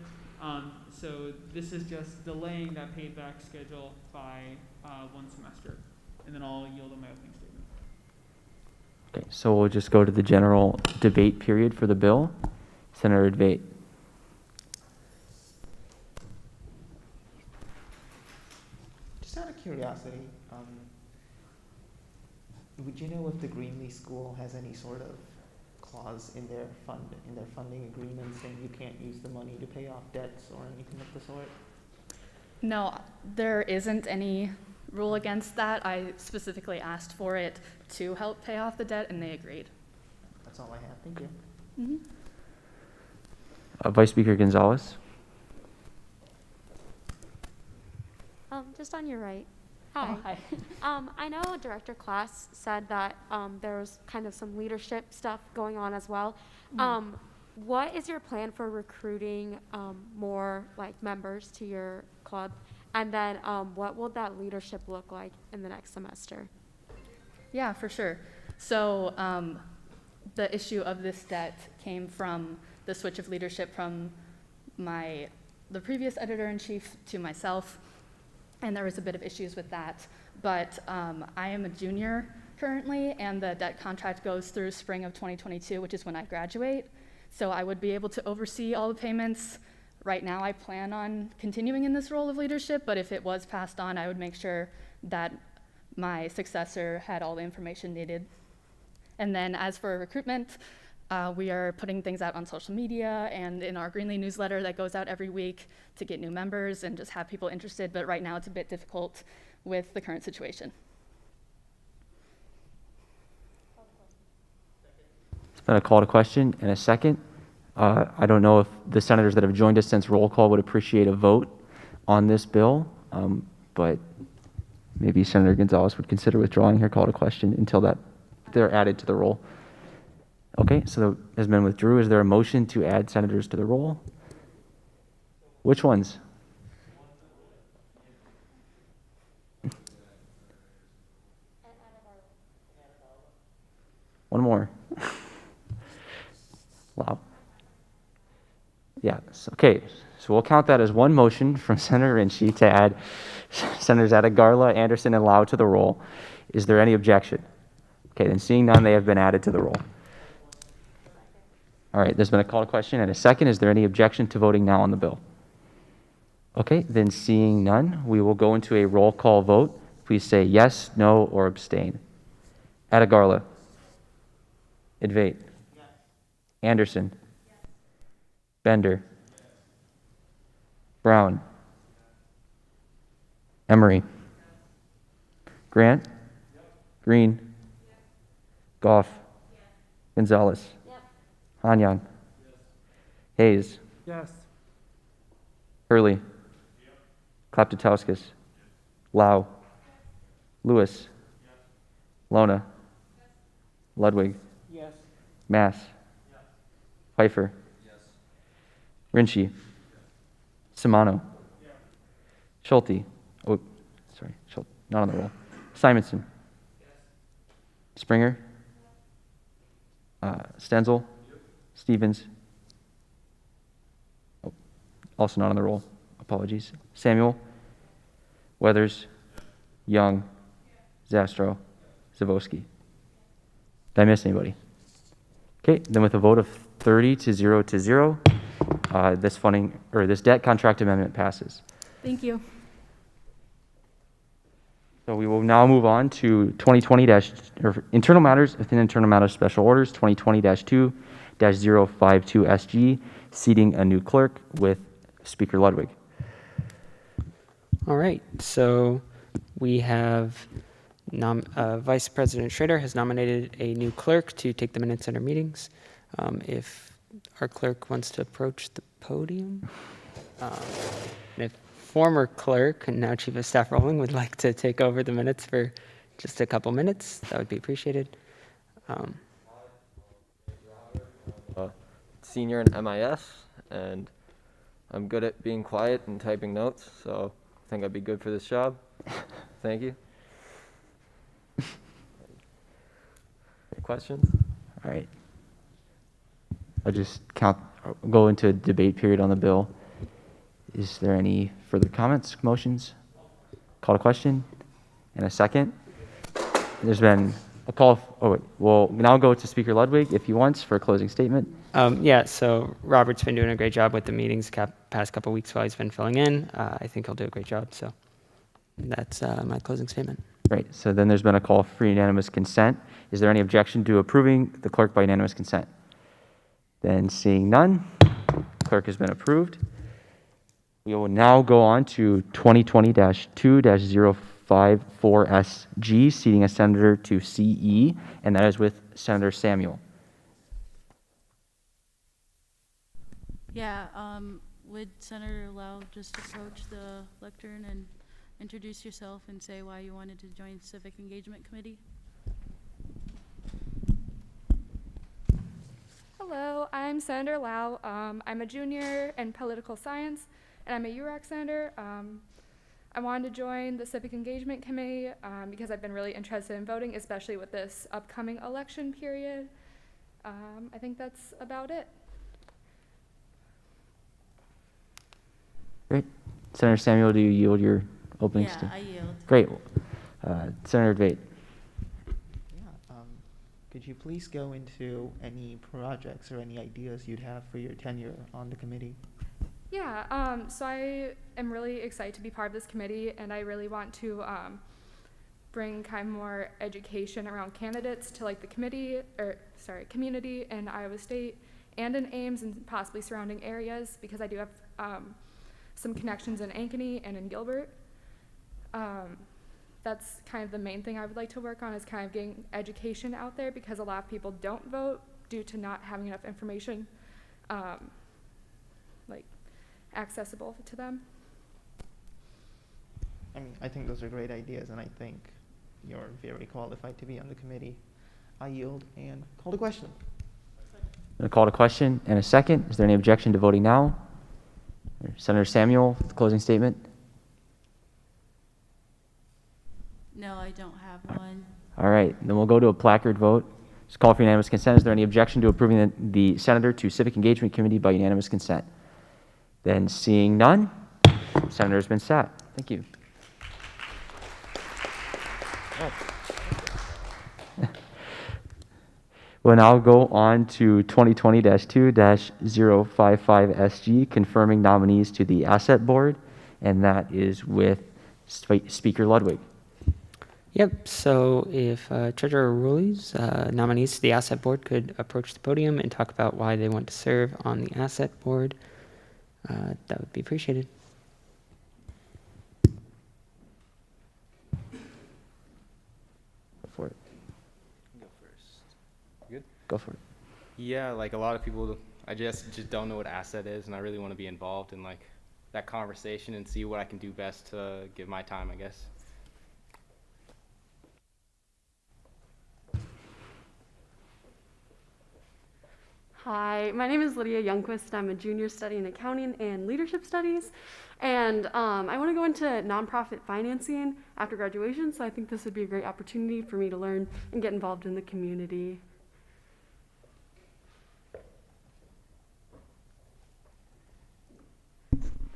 So this is just delaying that paid back schedule by one semester, and then I'll yield on my opening statement. Okay, so we'll just go to the general debate period for the bill. Senator Debate. Just out of curiosity, would you know if the Greenlee School has any sort of clause in their funding agreement saying you can't use the money to pay off debts or anything of the sort? No, there isn't any rule against that. I specifically asked for it to help pay off the debt, and they agreed. That's all I have. Thank you. Mm-hmm. Vice Speaker Gonzalez. Just on your right. Hi. Oh, hi. I know Director Class said that there was kind of some leadership stuff going on as well. What is your plan for recruiting more members to your club? And then what will that leadership look like in the next semester? Yeah, for sure. So the issue of this debt came from the switch of leadership from the previous editor-in-chief to myself. and there was a bit of issues with that. But I am a junior currently, and the debt contract goes through spring of 2022, which is when I graduate. So I would be able to oversee all the payments. Right now, I plan on continuing in this role of leadership, but if it was passed on, I would make sure that my successor had all the information needed. And then as for recruitment, we are putting things out on social media and in our Greenlee newsletter that goes out every week to get new members and just have people interested, but right now it's a bit difficult with the current situation. It's been a call to question and a second. I don't know if the senators that have joined us since roll call would appreciate a vote on this bill, but maybe Senator Gonzalez would consider withdrawing her call to question until they're added to the roll. Okay, so that has been withdrew. Is there a motion to add senators to the roll? Which ones? One more. Wow. Yeah, okay. So we'll count that as one motion from Senator Rinchie to add Senators Adegarla, Anderson, and Lau to the roll. Is there any objection? Okay, then seeing none, they have been added to the roll. All right, there's been a call to question and a second. Is there any objection to voting now on the bill? Okay, then seeing none, we will go into a roll call vote. Please say yes, no, or abstain. Adegarla. Advait. Yes. Anderson. Yes. Bender. Yes. Brown. Emery. Yes. Grant. Yep. Green. Yes. Goff. Yes. Gonzalez. Yep. Hanyang. Yes. Hayes. Yes. Hurley. Yep. Klaptatauskas. Yes. Lau. Yes. Lewis. Yes. Lona. Yes. Ludwig. Yes. Mass. Yes. Pfeiffer. Yes. Rinchie. Yes. Simano. Yes. Schulte. Oh, sorry, Schulte, not on the roll. Simonson. Yes. Springer. Stenzel. Yep. Stevens. Oh, also not on the roll. Apologies. Samuel. Weathers. Yes. Young. Yes. Zastro. Yes. Zavosky. Did I miss anybody? Okay, then with a vote of 30 to 0, this debt contract amendment passes. Thank you. So we will now move on to 2020 internal matters within internal matters special orders 2020-2-052 SG, seating a new clerk with Speaker Ludwig. All right, so we have Vice President Schrader has nominated a new clerk to take the minutes in our meetings. If our clerk wants to approach the podium, and if former clerk and now Chief of Staff Rowling would like to take over the minutes for just a couple minutes, that would be appreciated. Senior in MIS, and I'm good at being quiet and typing notes, so I think I'd be good for this job. Thank you. Questions? All right. I'll just go into a debate period on the bill. Is there any further comments, motions? Call to question and a second. There's been a call. We'll now go to Speaker Ludwig if he wants for a closing statement. Yeah, so Robert's been doing a great job with the meetings past couple weeks while he's been filling in. I think he'll do a great job, so that's my closing statement. Right, so then there's been a call for unanimous consent. Is there any objection to approving the clerk by unanimous consent? Then seeing none, clerk has been approved. We will now go on to 2020-2-054 SG, seating a senator to CE, and that is with Senator Samuel. Yeah, would Senator Lau just approach the lectern and introduce yourself and say why you wanted to join Civic Engagement Committee? Hello, I'm Senator Lau. I'm a junior in political science, and I'm a URAC senator. I wanted to join the Civic Engagement Committee because I've been really interested in voting, especially with this upcoming election period. I think that's about it. Great. Senator Samuel, do you yield your openings Yeah, to? I yield. Great. Senator Debate. Yeah, could you please go into any projects or any ideas you'd have for your tenure on the committee? Yeah, so I am really excited to be part of this committee, and I really want to bring kind of more education around candidates to like the community in Iowa State and in Ames and possibly surrounding areas, because I do have some connections in Ankeny and in Gilbert. That's kind of the main thing I would like to work on, is kind of getting education out there, because a lot of people don't vote due to not having enough information like accessible to them. I mean, I think those are great ideas, and I think you're very qualified to be on the committee. I yield and call to question. A call to question and a second. Is there any objection to voting now? Senator Samuel, closing statement. No, I don't have one. All right, then we'll go to a placard vote. Just call for unanimous consent. Is there any objection to approving the senator to Civic Engagement Committee by unanimous consent? Then seeing none, senator has been sat. Thank you. We'll now go on to 2020-2-055SG, confirming nominees to the Asset Board, and that is with Speaker Ludwig. Yep, so if Treasurer Ruley's nominees to the Asset Board could approach the podium and talk about why they want to serve on the Asset Board, that would be appreciated. Go for it. Go first. Good? Go for it. Yeah, like a lot of people, I just don't know what asset is, and I really want to be involved in like that conversation and see what I can do best to give my time, I guess. Hi, my name is Lydia Youngquist. I'm a junior studying accounting and leadership studies. And I want to go into nonprofit financing after graduation, so I think this would be a great opportunity for me to learn and get involved in the community.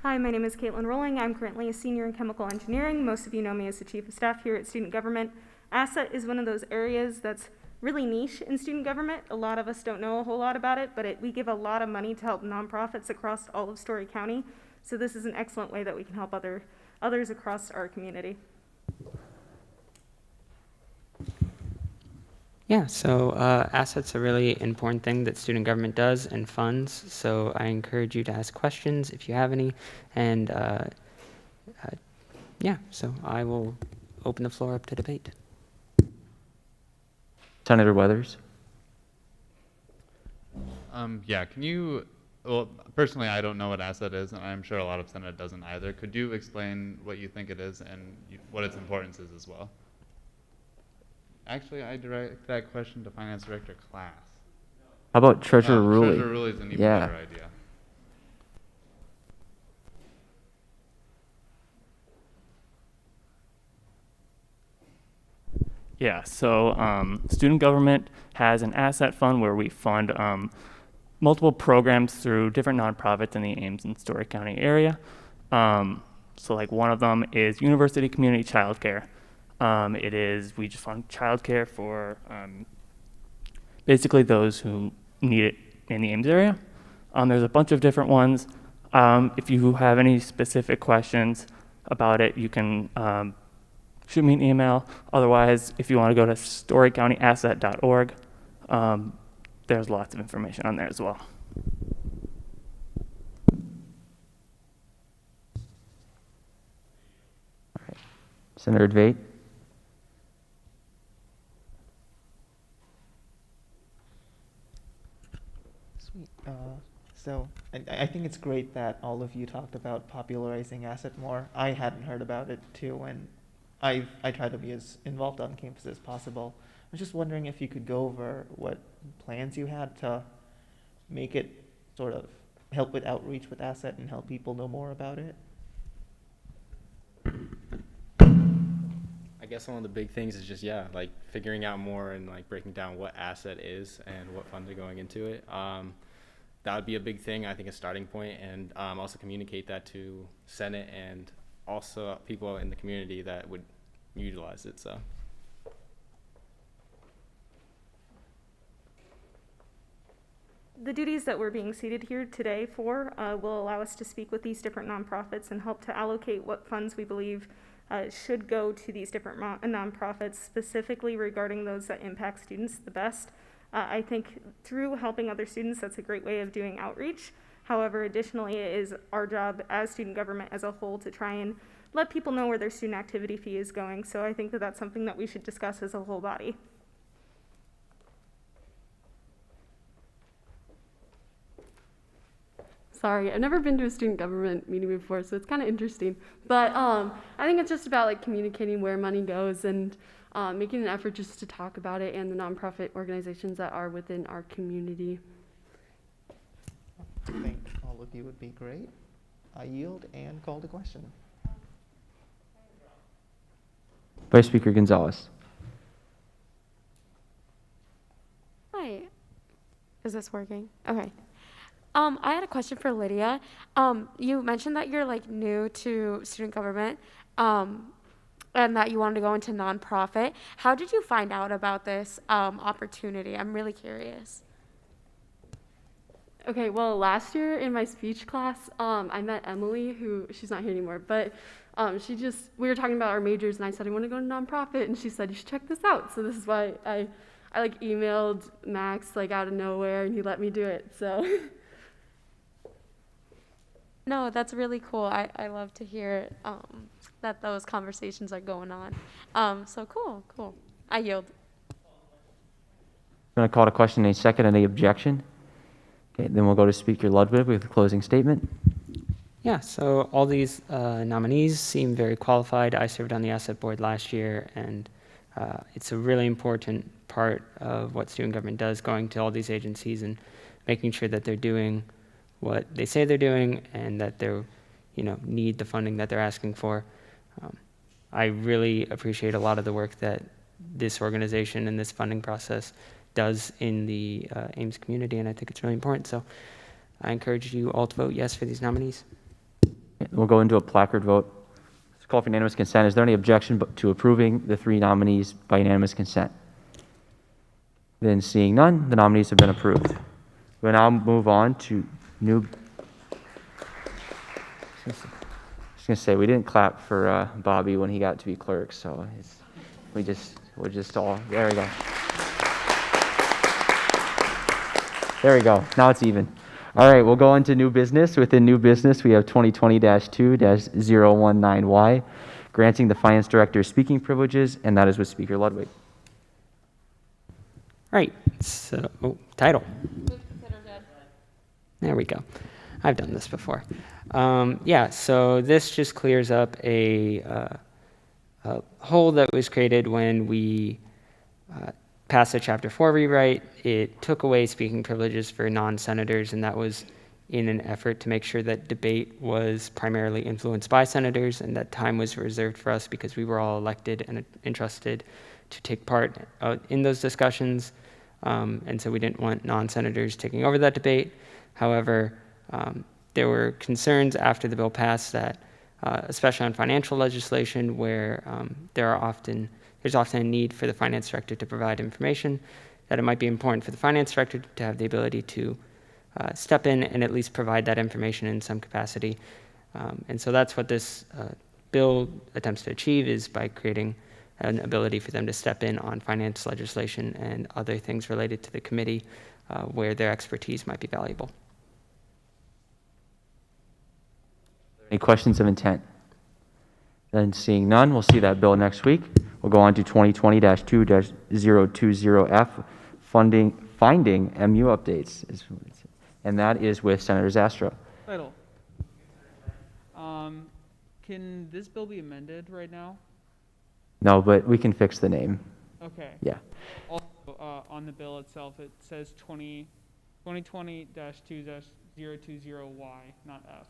Hi, my name is Caitlin Rowling. I'm currently a senior in chemical engineering. Most of you know me as the chief of staff here at student government. Asset is one of those areas that's really niche in student government. A lot of us don't know a whole lot about it, but we give a lot of money to help nonprofits across all of Story County. So this is an excellent way that we can help others across our community. Yeah, so assets are a really important thing that student government does and funds. So I encourage you to ask questions if you have any. And yeah, so I will open the floor up to debate. Senator Weathers. Yeah, can you, well, personally, I don't know what asset is, and I'm sure a lot of Senate doesn't either. Could you explain what you think it is and what its importance is as well? Actually, I direct that question to Finance Director Class. How about Treasurer Ruley? Treasurer Ruley is an even Yeah. better idea. Yeah, so student government has an asset fund where we fund multiple programs through different nonprofits in the Ames and Story County area. So like one of them is University Community Childcare. We just fund childcare for basically those who need it in the Ames area. There's a bunch of different ones. If you have any specific questions about it, you can shoot me an email. Otherwise, if you want to go to storycountyasset.org, there's lots of information on there as well. All right. Senator Debate. Sweet. So I think it's great that all of you talked about popularizing asset more. I hadn't heard about it too, and I try to be as involved on campus as possible. I was just wondering if you could go over what plans you had to make it sort of help with outreach with asset and help people know more about it. I guess one of the big things is just, yeah, like figuring out more and like breaking down what asset is and what funds are going into it. That would be a big thing, I think, a starting point, and also communicate that to Senate and also people in the community that would utilize it. So. The duties that we're being seated here today for will allow us to speak with these different nonprofits and help to allocate what funds we believe should go to these different nonprofits, specifically regarding those that impact students the best. I think through helping other students, that's a great way of doing outreach. However, additionally, it is our job as student government as a whole to try and let people know where their student activity fee is going. So I think that that's something that we should discuss as a whole body. Sorry, I've never been to a student government meeting before, so it's kind of interesting. But I think it's just about like communicating where money goes and making an effort just to talk about it and the nonprofit organizations that are within our community. I think all of you would be great. I yield and call to question. Vice Speaker Gonzalez. Hi. Is this working? Okay. I had a question for Lydia. You mentioned that you're like new to student government, and that you wanted to go into nonprofit. How did you find out about this opportunity? I'm really curious. Okay, well, last year in my speech class, I met Emily, who she's not here anymore, but we were talking about our majors, and I said I want to go to nonprofit, and she said you should check this out. So this is why I like emailed Max like out of nowhere, and he let me do it. So. No, that's really cool. I love to hear that those conversations are going on. So cool. I yield. I'm going to call to question any second. Any objection? Okay, then we'll go to Speaker Ludwig with a closing statement. Yeah, so all these nominees seem very qualified. I served on the asset board last year, and it's a really important part of what student government does, going to all these agencies and making sure that they're doing what they say they're doing and that they're, need the funding that they're asking for. I really appreciate a lot of the work that this organization and this funding process does in the Ames community, and I think it's really important. So I encourage you all to vote yes for these nominees. We'll go into a placard vote. Let's call for unanimous consent. Is there any objection to approving the 3 nominees by unanimous consent? Then seeing none, the nominees have been approved. We'll now move on to new. I was going to say, we didn't clap for Bobby when he got to be clerk, so we're just all, there we go. There we go. Now it's even. All right, we'll go into new business. Within new business, we have 2020-2-019Y, granting the finance director speaking privileges, and that is with Speaker Ludwig. Right, so, title. There we go. I've done this before. So this just clears up a hole that was created when we passed the Chapter 4 rewrite. It took away speaking privileges for non-senators, and that was in an effort to make sure that debate was primarily influenced by senators and that time was reserved for us because we were all elected and entrusted to take part in those discussions. And so we didn't want non-senators taking over that debate. However, there were concerns after the bill passed that, especially on financial legislation, where there's often a need for the finance director to provide information, that it might be important for the finance director to have the ability to step in and at least provide that information in some capacity. And so that's what this bill attempts to achieve, is by creating an ability for them to step in on finance legislation and other things related to the committee where their expertise might be valuable. Any questions of intent? Then seeing none, we'll see that bill next week. We'll go on to 2020-2-020F, finding MU updates. And that is with Senator Zastrow. Title. Can this bill be amended right now? No, but we can fix the name. Okay. Yeah. Also, on the bill itself, it says 2020-2-020Y, not F.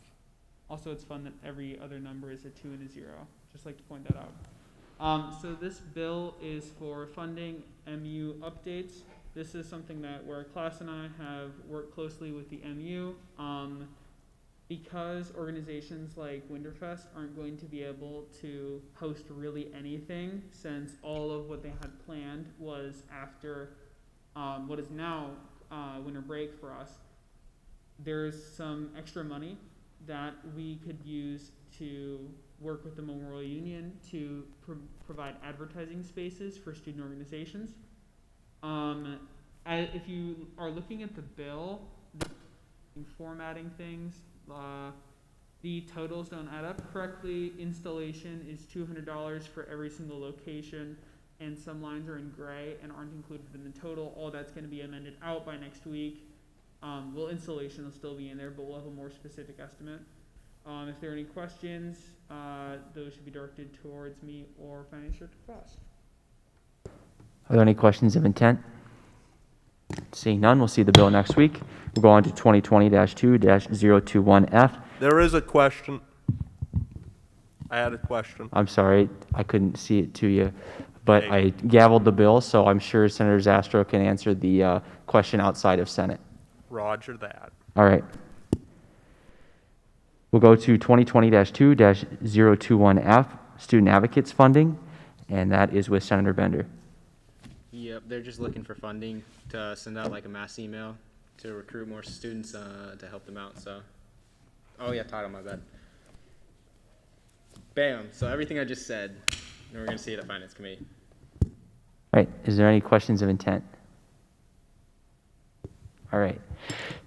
Also, it's fun that every other number is a 2 and a 0. Just like to point that out. So this bill is for funding MU updates. This is something that where class and I have worked closely with the MU. because organizations like Winterfest aren't going to be able to host really anything, since all of what they had planned was after what is now winter break for us, there's some extra money that we could use to work with the Memorial Union to provide advertising spaces for student organizations. If you are looking at the bill, formatting things, the totals don't add up correctly. Installation is $200 for every single location, and some lines are in gray and aren't included in the total. All that's going to be amended out by next week. Installation will still be in there, but we'll have a more specific estimate. If there are any questions, those should be directed towards me or Finance Director Frost. Are there any questions of intent? Seeing none, we'll see the bill next week. We'll go on to 2020-2-021F. There is a question. I had a question. I'm sorry, I couldn't see it to you, but I gavelled the bill, so I'm sure Senator Zastro can answer the question outside of Senate. Roger that. All right. We'll go to 2020-2-021F, Student Advocates Funding, and that is with Senator Bender. Yep, they're just looking for funding to send out like a mass email to recruit more students to help them out. So, oh yeah, title, my bad. Bam. So everything I just said, and we're going to see it at Finance Committee. All right. Is there any questions of intent? All right.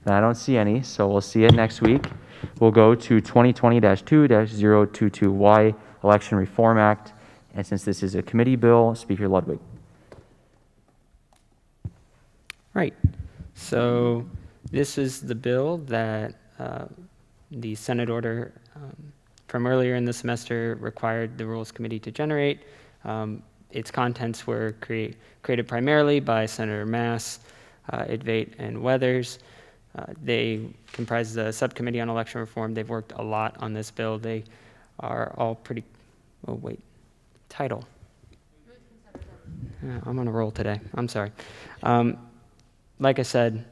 I don't see any, so we'll see it next week. We'll go to 2020-2-022Y, Election Reform Act. And since this is a committee bill, Speaker Ludwig. Right. So this is the bill that the Senate order from earlier in the semester required the Rules Committee to generate. Its contents were created primarily by Senator Mass, Idvate, and Weathers. They comprise the Subcommittee on Election Reform. They've worked a lot on this bill. They are all pretty, oh wait, title. I'm on a roll today. I'm sorry. Like I said,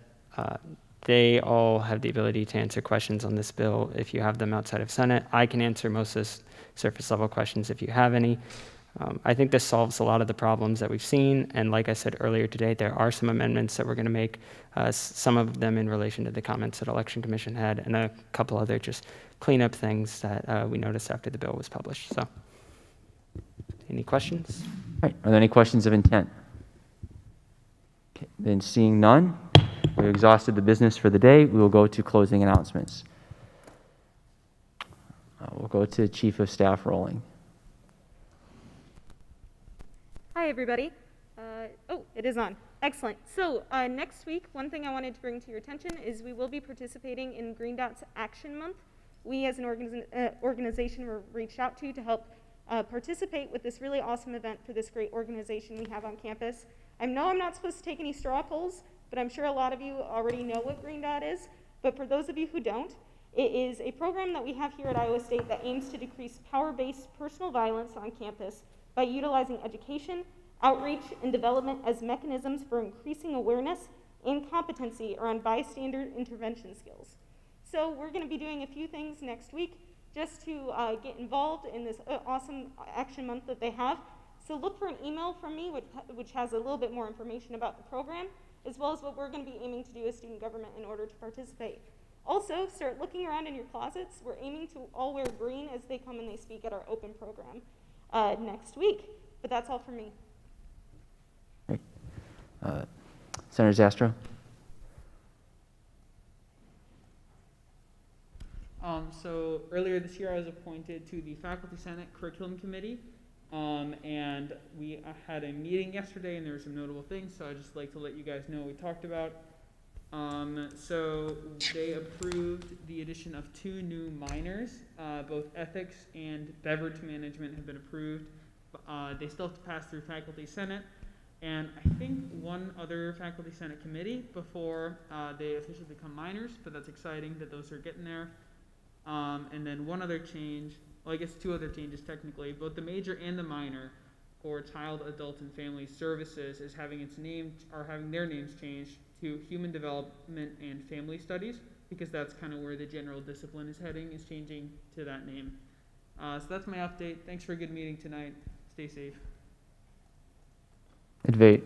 they all have the ability to answer questions on this bill if you have them outside of Senate. I can answer most of the surface level questions if you have any. I think this solves a lot of the problems that we've seen, and like I said earlier today, there are some amendments that we're going to make, some of them in relation to the comments that Election Commission had, and a couple other just cleanup things that we noticed after the bill was published. So, any questions? All right. Are there any questions of intent? Okay. Then seeing none, we've exhausted the business for the day. We will go to closing announcements. We'll go to Chief of Staff Rolling. Hi, everybody. Oh, it is on. Excellent. So next week, one thing I wanted to bring to your attention is we will be participating in Green Dot's Action Month. We as an organization were reached out to help participate with this really awesome event for this great organization we have on campus. I know I'm not supposed to take any straw polls, but I'm sure a lot of you already know what Green Dot is. But for those of you who don't, it is a program that we have here at Iowa State that aims to decrease power-based personal violence on campus by utilizing education, outreach, and development as mechanisms for increasing awareness and competency around bystander intervention skills. So we're going to be doing a few things next week just to get involved in this awesome action month that they have. So look for an email from me which has a little bit more information about the program, as well as what we're going to be aiming to do as student government in order to participate. Also, start looking around in your closets. We're aiming to all wear green as they come and they speak at our open program next week. But that's all for me. Great. Senator Zastro. So earlier this year I was appointed to the Faculty Senate Curriculum Committee, and we had a meeting yesterday and there were some notable things, so I'd just like to let you guys know what we talked about. So they approved the addition of 2 new minors, both ethics and beverage management have been approved. They still have to pass through Faculty Senate, and I think one other Faculty Senate committee before they officially become minors, but that's exciting that those are getting there. And then one other change, well I guess 2 other changes technically, both the major and the minor for Child, Adult, and Family Services is having their names changed to Human Development and Family Studies. because that's kind of where the general discipline is heading, is changing to that name. So that's my update. Thanks for a good meeting tonight. Stay safe. Advait.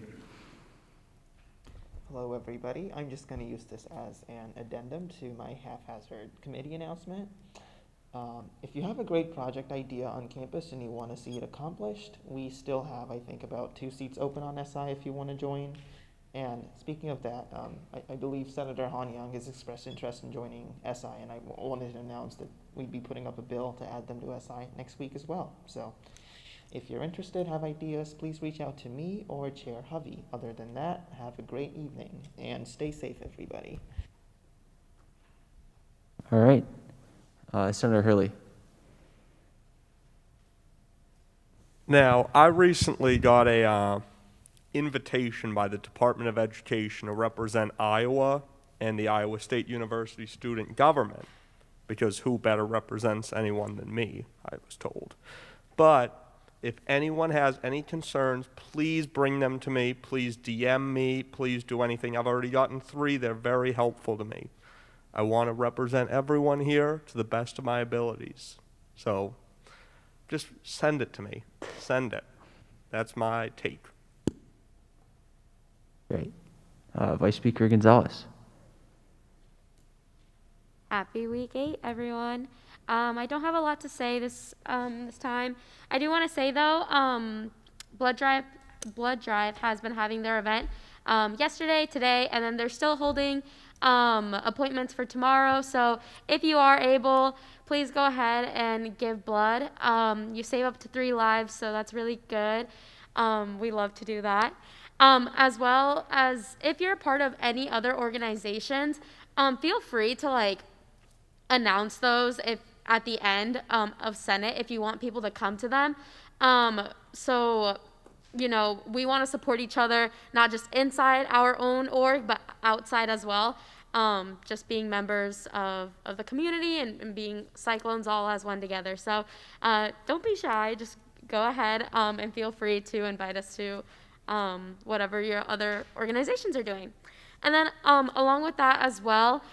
Hello, everybody. I'm just going to use this as an addendum to my haphazard committee announcement. If you have a great project idea on campus and you want to see it accomplished, we still have, I think, about 2 seats open on SI if you want to join. And speaking of that, I believe Senator Han Young has expressed interest in joining SI, and I wanted to announce that we'd be putting up a bill to add them to SI next week as well. So if you're interested, have ideas, please reach out to me or Chair Hovey. Other than that, have a great evening and stay safe, everybody. All right. Senator Hurley. Now, I recently got a invitation by the Department of Education to represent Iowa and the Iowa State University student government, because who better represents anyone than me, I was told. But if anyone has any concerns, please bring them to me. Please DM me. Please do anything. I've already gotten 3. They're very helpful to me. I want to represent everyone here to the best of my abilities. So just send it to me. Send it. That's my take. Great. Vice Speaker Gonzalez. Happy week 8, everyone. I don't have a lot to say this time. I do want to say though, Blood Drive has been having their event yesterday, today, and then they're still holding appointments for tomorrow. So if you are able, please go ahead and give blood. You save up to 3 lives, so that's really good. We love to do that. As well as if you're a part of any other organizations, feel free to announce those at the end of Senate if you want people to come to them. So we want to support each other, not just inside our own org, but outside as well. Just being members of the community and being Cyclones all as one together. So don't be shy. Just go ahead and feel free to invite us to whatever your other organizations are doing. And then along with that as well,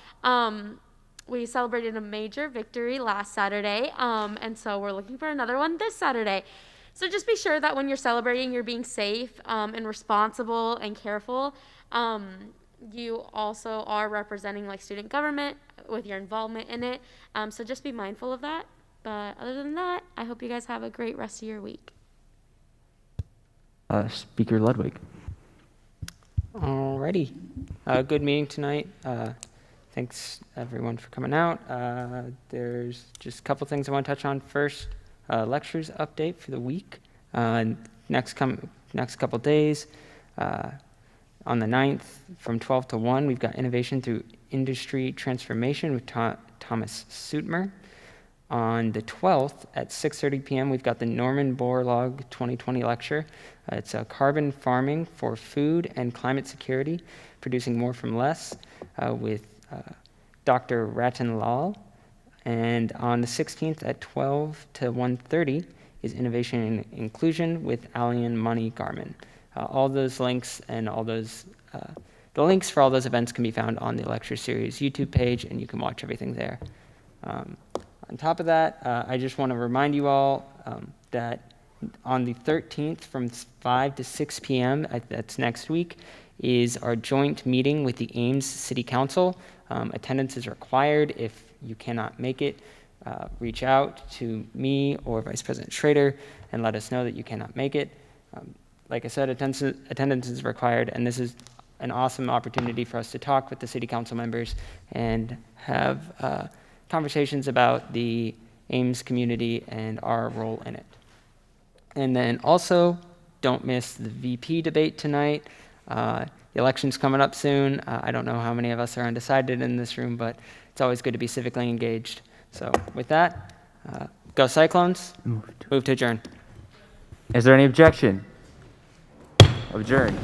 we celebrated a major victory last Saturday, and so we're looking for another one this Saturday. So just be sure that when you're celebrating, you're being safe and responsible and careful. You also are representing student government with your involvement in it. So just be mindful of that. But other than that, I hope you guys have a great rest of your week. Speaker Ludwig. Alrighty. Good meeting tonight. Thanks everyone for coming out. There's just a couple things I want to touch on. First, lectures update for the week. Next couple days. On the 9th from 12 to 1, we've got Innovation Through Industry Transformation with Thomas Suitmer. On the 12th at 6:30 p.m., we've got the Norman Borlaug 2020 lecture. It's Carbon Farming for Food and Climate Security, Producing More from Less, with Dr. Ratan Lal. And on the 16th at 12 to 1:30 is Innovation and Inclusion with Alian Money Garman. All those links and all those, the links for all those events can be found on the lecture series YouTube page, and you can watch everything there. On top of that, I just want to remind you all that on the 13th from 5 to 6 p.m., that's next week, is our joint meeting with the Ames City Council. Attendance is required. If you cannot make it, reach out to me or Vice President Schrader and let us know that you cannot make it. Like I said, attendance is required, and this is an awesome opportunity for us to talk with the City Council members and have conversations about the Ames community and our role in it. And then also, don't miss the VP debate tonight. The election's coming up soon. I don't know how many of us are undecided in this room, but it's always good to be civically engaged. So with that, go Cyclones. Move to adjourn. Is there any objection? Adjourn.